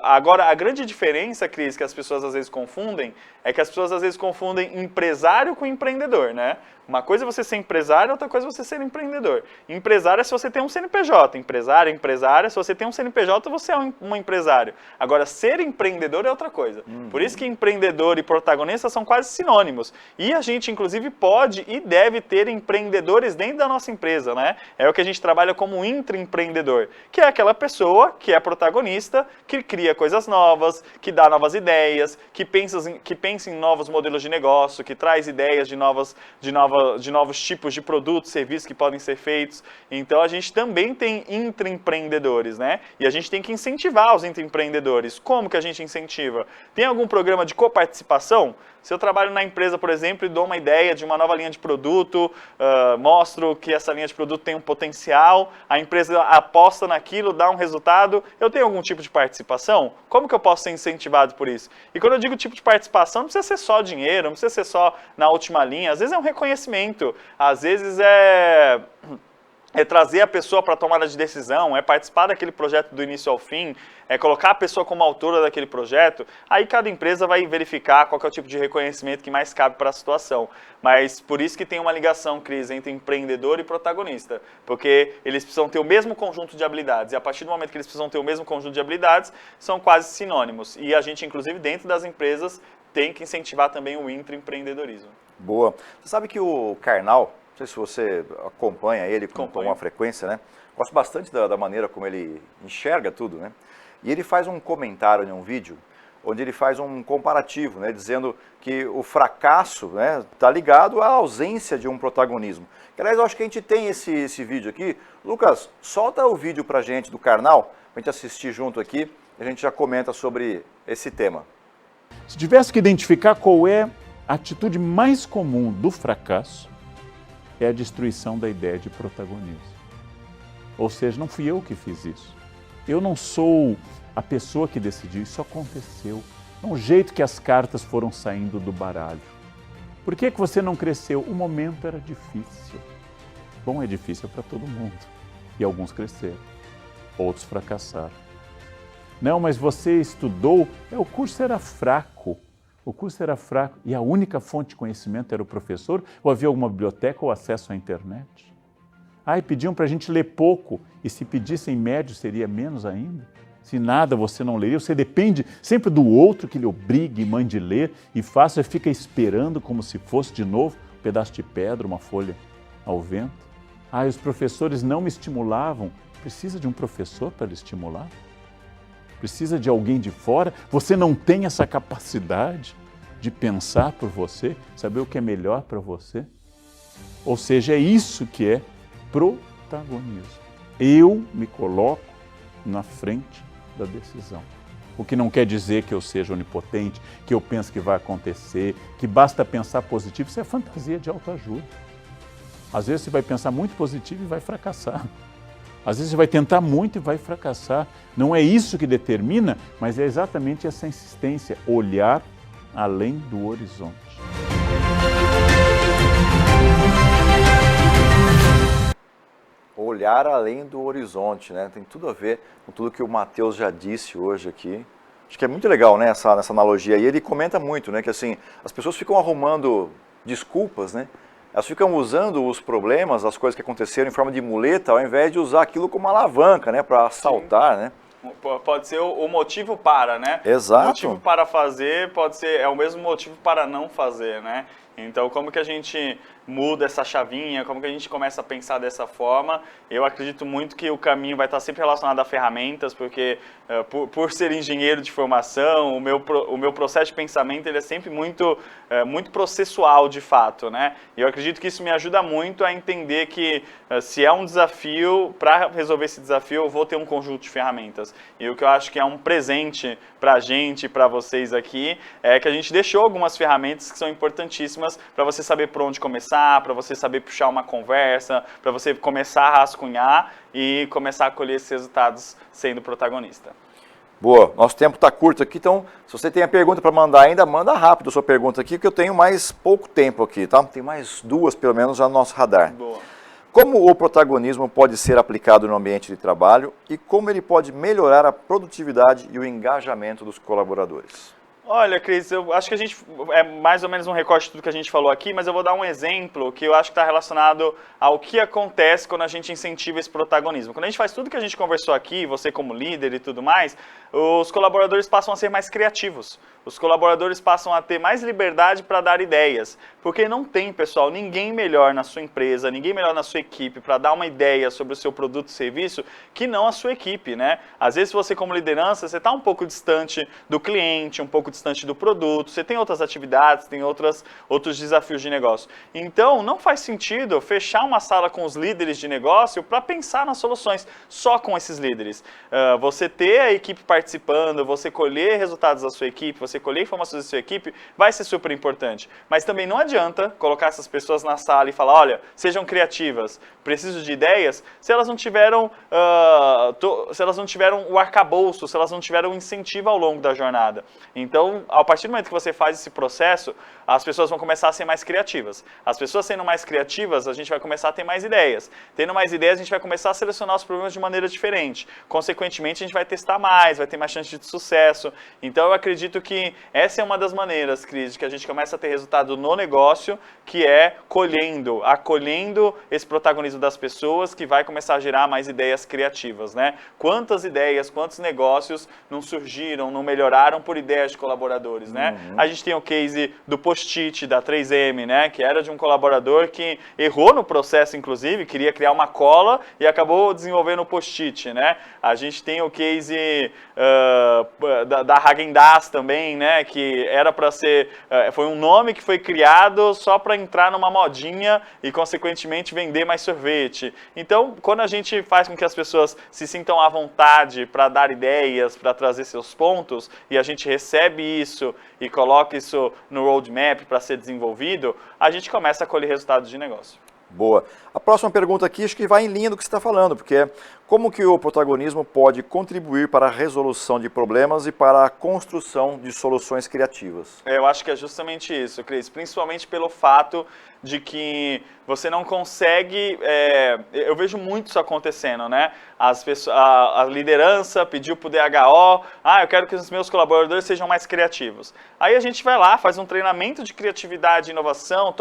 Agora, a grande diferença, Cris, que as pessoas às vezes confundem, é que as pessoas às vezes confundem empresário com empreendedor, né? Uma coisa é você ser empresário, outra coisa é você ser empreendedor. Empresário é se você tem um CNPJ. Empresária, se você tem um CNPJ, você é um empresário. Agora, ser empreendedor é outra coisa. Por isso que empreendedor e protagonista são quase sinônimos. E a gente, inclusive, pode e deve ter empreendedores dentro da nossa empresa, né? É o que a gente trabalha como intraempreendedor, que é aquela pessoa que é protagonista, que cria coisas novas, que dá novas ideias, que pensa em novos modelos de negócio, que traz ideias de novos tipos de produtos, serviços que podem ser feitos. Então a gente também tem intraempreendedores, né? E a gente tem que incentivar os intraempreendedores. Como que a gente incentiva? Tem algum programa de coparticipação? Se eu trabalho na empresa, por exemplo, e dou uma ideia de uma nova linha de produto, mostro que essa linha de produto tem um potencial, a empresa aposta naquilo, dá um resultado, eu tenho algum tipo de participação? Como que eu posso ser incentivado por isso? E quando eu digo tipo de participação, não precisa ser só dinheiro, não precisa ser só na última linha, às vezes é um reconhecimento, às vezes é trazer a pessoa para a tomada de decisão, é participar daquele projeto do início ao fim, é colocar a pessoa como autora daquele projeto. Aí cada empresa vai verificar qual que é o tipo de reconhecimento que mais cabe para a situação. Mas por isso que tem uma ligação, Cris, entre empreendedor e protagonista, porque eles precisam ter o mesmo conjunto de habilidades, e a partir do momento que eles precisam ter o mesmo conjunto de habilidades, são quase sinônimos. E a gente, inclusive, dentro das empresas, tem que incentivar também o intraempreendedorismo. Boa. Você sabe que o Karnal, não sei se você acompanha ele com uma frequência, né? Gosto bastante da maneira como ele enxerga tudo, né? E ele faz um comentário em um vídeo, onde ele faz um comparativo, né? Dizendo que o fracasso, né, está ligado à ausência de um protagonismo. Que, aliás, eu acho que a gente tem esse vídeo aqui. Lucas, solta o vídeo pra gente do Karnal, pra gente assistir junto aqui, e a gente já comenta sobre esse tema. Se tivesse que identificar qual é a atitude mais comum do fracasso, é a destruição da ideia de protagonismo. Ou seja, não fui eu que fiz isso. Eu não sou a pessoa que decidiu, isso aconteceu. É um jeito que as cartas foram saindo do baralho. Por que você não cresceu? O momento era difícil. Bom, é difícil para todo mundo. E alguns cresceram, outros fracassaram. Não, mas você estudou, o curso era fraco. O curso era fraco e a única fonte de conhecimento era o professor, ou havia alguma biblioteca ou acesso à internet? E pediam para a gente ler pouco, e se pedissem médio seria menos ainda? Se nada você não leria, você depende sempre do outro que lhe obrigue e mande ler, e faça e fica esperando como se fosse de novo um pedaço de pedra, uma folha ao vento. Os professores não me estimulavam. Precisa de um professor para lhe estimular? Precisa de alguém de fora? Você não tem essa capacidade de pensar por você, saber o que é melhor para você? Ou seja, é isso que é protagonismo. Eu me coloco na frente da decisão. O que não quer dizer que eu seja onipotente, que eu penso que vai acontecer, que basta pensar positivo. Isso é fantasia de autoajuda. Às vezes você vai pensar muito positivo e vai fracassar. Às vezes você vai tentar muito e vai fracassar. Não é isso que determina, mas é exatamente essa insistência, olhar além do horizonte. Olhar além do horizonte, né? Tem tudo a ver com tudo que o Matheus já disse hoje aqui. Acho que é muito legal, né, essa analogia. E ele comenta muito, né, que assim, as pessoas ficam arrumando desculpas, né? Elas ficam usando os problemas, as coisas que aconteceram em forma de muleta, ao invés de usar aquilo como alavanca, né, para assaltar, né? Pode ser o motivo para, né? Exato. O motivo para fazer é o mesmo motivo para não fazer, né? Então, como que a gente muda essa chavinha, como que a gente começa a pensar dessa forma? Eu acredito muito que o caminho vai estar sempre relacionado a ferramentas, porque por ser engenheiro de formação, o meu processo de pensamento ele é sempre muito processual, de fato, né? E eu acredito que isso me ajuda muito a entender que se é um desafio, para resolver esse desafio, eu vou ter um conjunto de ferramentas. E o que eu acho que é um presente para a gente, para vocês aqui, é que a gente deixou algumas ferramentas que são importantíssimas para você saber por onde começar, para você saber puxar uma conversa, para você começar a rascunhar e começar a colher esses resultados sendo protagonista. Boa, nosso tempo está curto aqui, então se você tem a pergunta para mandar ainda, manda rápido a sua pergunta aqui, porque eu tenho mais pouco tempo aqui, tá? Tem mais duas pelo menos já no nosso radar. Boa. Como o protagonismo pode ser aplicado no ambiente de trabalho e como ele pode melhorar a produtividade e o engajamento dos colaboradores? Olha, Cris, eu acho que a gente é mais ou menos um recorte de tudo que a gente falou aqui, mas eu vou dar um exemplo que eu acho que está relacionado ao que acontece quando a gente incentiva esse protagonismo. Quando a gente faz tudo que a gente conversou aqui, você como líder e tudo mais, os colaboradores passam a ser mais criativos. Os colaboradores passam a ter mais liberdade para dar ideias, porque não tem, pessoal, ninguém melhor na sua empresa, ninguém melhor na sua equipe para dar uma ideia sobre o seu produto e serviço que não a sua equipe, né? Às vezes você como liderança, você está um pouco distante do cliente, um pouco distante do produto, você tem outras atividades, tem outros desafios de negócio. Então, não faz sentido fechar uma sala com os líderes de negócio para pensar nas soluções só com esses líderes. Você ter a equipe participando, você colher resultados da sua equipe, você colher informações da sua equipe, vai ser super importante. Mas também não adianta colocar essas pessoas na sala e falar, olha, sejam criativas, preciso de ideias, se elas não tiveram, o arcabouço, se elas não tiveram o incentivo ao longo da jornada. Então, a partir do momento que você faz esse processo, as pessoas vão começar a ser mais criativas. As pessoas sendo mais criativas, a gente vai começar a ter mais ideias. Tendo mais ideias, a gente vai começar a selecionar os problemas de maneira diferente. Consequentemente, a gente vai testar mais, vai ter mais chance de sucesso. Então, eu acredito que essa é uma das maneiras, Cris, que a gente começa a ter resultado no negócio, que é acolhendo esse protagonismo das pessoas, que vai começar a gerar mais ideias criativas, né? Quantas ideias, quantos negócios não surgiram, não melhoraram por ideias de colaboradores, né? A gente tem o case do Post-it, da 3M, né? Que era de um colaborador que errou no processo, inclusive, queria criar uma cola e acabou desenvolvendo o Post-it, né? A gente tem o case da Häagen-Dazs também, né? Que era para ser, foi um nome que foi criado só para entrar numa modinha e, consequentemente, vender mais sorvete. Então, quando a gente faz com que as pessoas se sintam à vontade para dar ideias, para trazer seus pontos, e a gente recebe isso e coloca isso no roadmap para ser desenvolvido, a gente começa a colher resultados de negócio. Boa. A próxima pergunta aqui acho que vai em linha do que você está falando, porque é como que o protagonismo pode contribuir para a resolução de problemas e para a construção de soluções criativas? Eu acho que é justamente isso, Cris, principalmente pelo fato de que você não consegue, eu vejo muito isso acontecendo, né? A liderança pediu para o DHO, eu quero que os meus colaboradores sejam mais criativos. Aí a gente vai lá, faz um treinamento de criatividade e inovação,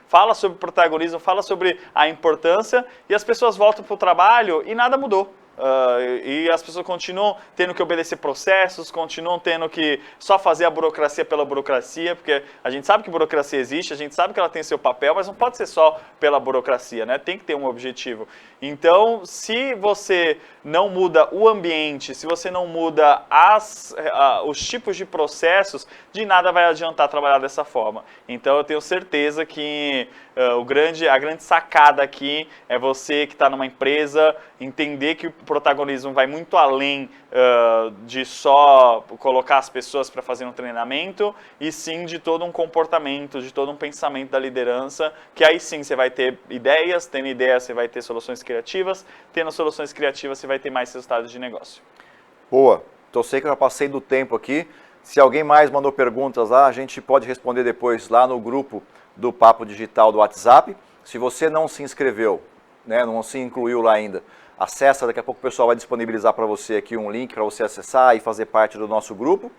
fala sobre protagonismo, fala sobre a importância, e as pessoas voltam para o trabalho e nada mudou. E as pessoas continuam tendo que obedecer processos, continuam tendo que só fazer a burocracia pela burocracia, porque a gente sabe que burocracia existe, a gente sabe que ela tem seu papel, mas não pode ser só pela burocracia, né? Tem que ter um objetivo. Então, se você não muda o ambiente, se você não muda os tipos de processos, de nada vai adiantar trabalhar dessa forma. Então, eu tenho certeza que a grande sacada aqui é você que está numa empresa entender que o protagonismo vai muito além de só colocar as pessoas para fazer um treinamento, e sim de todo um comportamento, de todo um pensamento da liderança, que aí sim você vai ter ideias, tendo ideias você vai ter soluções criativas, tendo soluções criativas você vai ter mais resultados de negócio. Boa. Então, eu sei que eu já passei do tempo aqui. Se alguém mais mandou perguntas lá, a gente pode responder depois lá no grupo do Papo Digital do WhatsApp. Se você não se inscreveu, né, não se incluiu lá ainda, acessa, daqui a pouco o pessoal vai disponibilizar para você aqui um link para você acessar e fazer parte do nosso grupo.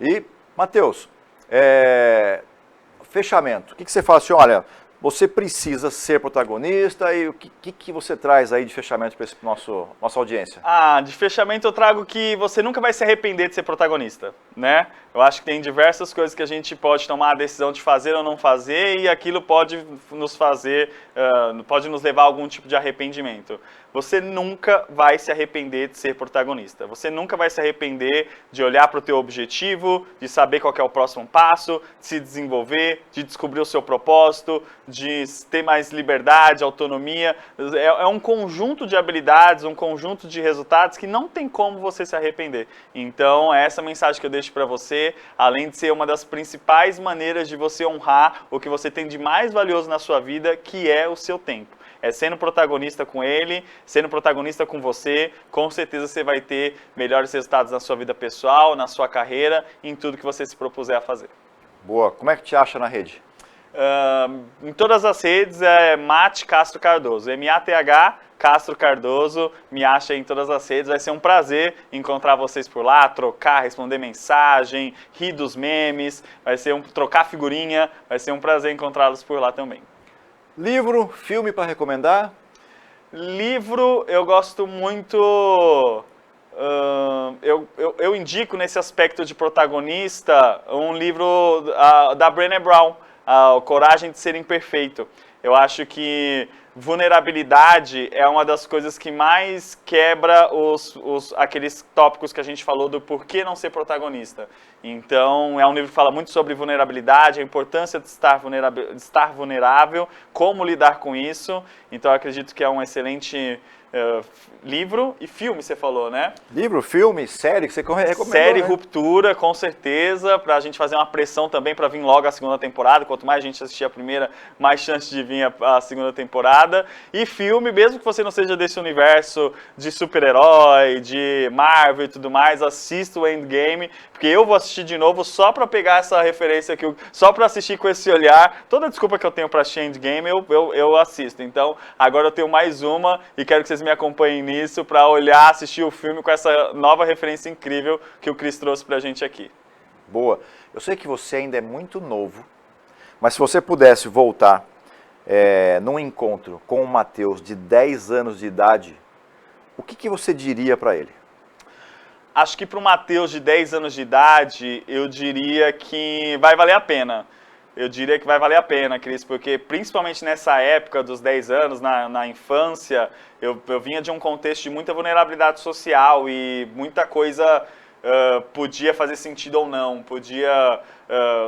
E, Matheus, fechamento. O que você fala assim, olha, você precisa ser protagonista, e o que você traz aí de fechamento para nossa audiência? De fechamento eu trago que você nunca vai se arrepender de ser protagonista, né? Eu acho que tem diversas coisas que a gente pode tomar a decisão de fazer ou não fazer, e aquilo pode nos levar a algum tipo de arrependimento. Você nunca vai se arrepender de ser protagonista. Você nunca vai se arrepender de olhar para o teu objetivo, de saber qual que é o próximo passo, de se desenvolver, de descobrir o seu propósito, de ter mais liberdade, autonomia. É um conjunto de habilidades, um conjunto de resultados que não tem como você se arrepender. Então, é essa mensagem que eu deixo para você, além de ser uma das principais maneiras de você honrar o que você tem de mais valioso na sua vida, que é o seu tempo. É sendo protagonista com ele, sendo protagonista com você, com certeza você vai ter melhores resultados na sua vida pessoal, na sua carreira, em tudo que você se propuser a fazer. Boa. Como é que te acha na rede? Em todas as redes é Math Castro Cardoso, M-A-T-H Castro Cardoso, me acha em todas as redes. Vai ser um prazer encontrar vocês por lá, trocar, responder mensagem, rir dos memes, trocar figurinha, vai ser um prazer encontrá-los por lá também. Livro, filme para recomendar? Livro, eu gosto muito... eu indico nesse aspecto de protagonista um livro da Brené Brown, Coragem de Ser Imperfeito. Eu acho que vulnerabilidade é uma das coisas que mais quebra aqueles tópicos que a gente falou do porquê não ser protagonista. Então, é um livro que fala muito sobre vulnerabilidade, a importância de estar vulnerável, como lidar com isso. Então, eu acredito que é um excelente livro e filme, você falou, né? Livro, filme, série, que você recomendou, Série né? Ruptura, com certeza, pra gente fazer uma pressão também pra vir logo a segunda temporada. Quanto mais a gente assistir a primeira, mais chance de vir a segunda temporada. E filme, mesmo que você não seja desse universo de super-herói, de Marvel e tudo mais, assista o Endgame, porque eu vou assistir de novo só pra pegar essa referência aqui, só pra assistir com esse olhar. Toda desculpa que eu tenho pra assistir Endgame, eu assisto. Então, agora eu tenho mais uma e quero que vocês me acompanhem nisso para olhar, assistir o filme com essa nova referência incrível que o Cris trouxe pra gente aqui. Boa. Eu sei que você ainda é muito novo, mas se você pudesse voltar num encontro com o Matheus de 10 anos de idade, o que você diria para ele? Acho que para o Matheus de 10 anos de idade, eu diria que vai valer a pena. Eu diria que vai valer a pena, Cris, porque principalmente nessa época dos 10 anos, na infância, eu vinha de um contexto de muita vulnerabilidade social e muita coisa podia fazer sentido ou não,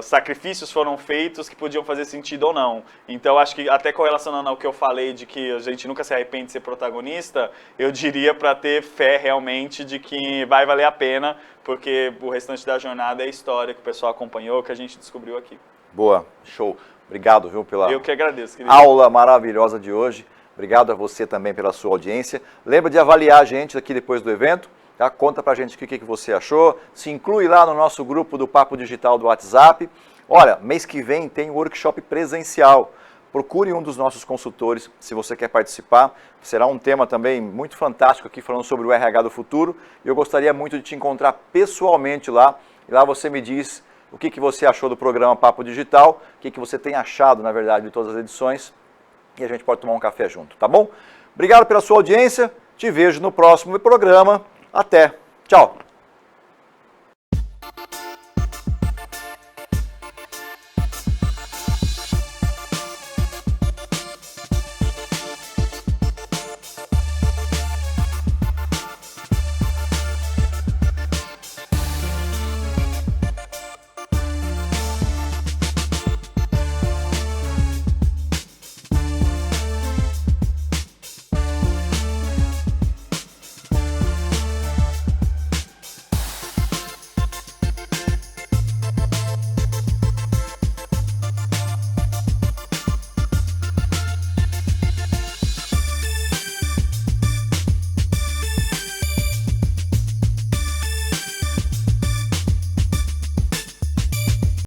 sacrifícios foram feitos que podiam fazer sentido ou não. Então, acho que até correlacionando ao que eu falei de que a gente nunca se arrepende de ser protagonista, eu diria para ter fé realmente de que vai valer a pena, porque o restante da jornada é a história que o pessoal acompanhou, que a gente descobriu aqui. Boa, show. Obrigado, viu, pela Eu que agradeço, querido. aula maravilhosa de hoje. Obrigado a você também pela sua audiência. Lembra de avaliar a gente aqui depois do evento. Tá? Conta pra gente o que você achou. Se inclui lá no nosso grupo do Papo Digital do WhatsApp. Olha, mês que vem tem workshop presencial. Procure um dos nossos consultores se você quer participar. Será um tema também muito fantástico aqui, falando sobre o RH do futuro. E eu gostaria muito de te encontrar pessoalmente lá. E lá você me diz o que você achou do programa Papo Digital, o que você tem achado, na verdade, de todas as edições. E a gente pode tomar um café junto, tá bom? Obrigado pela sua audiência. Te vejo no próximo programa. Até. Tchau.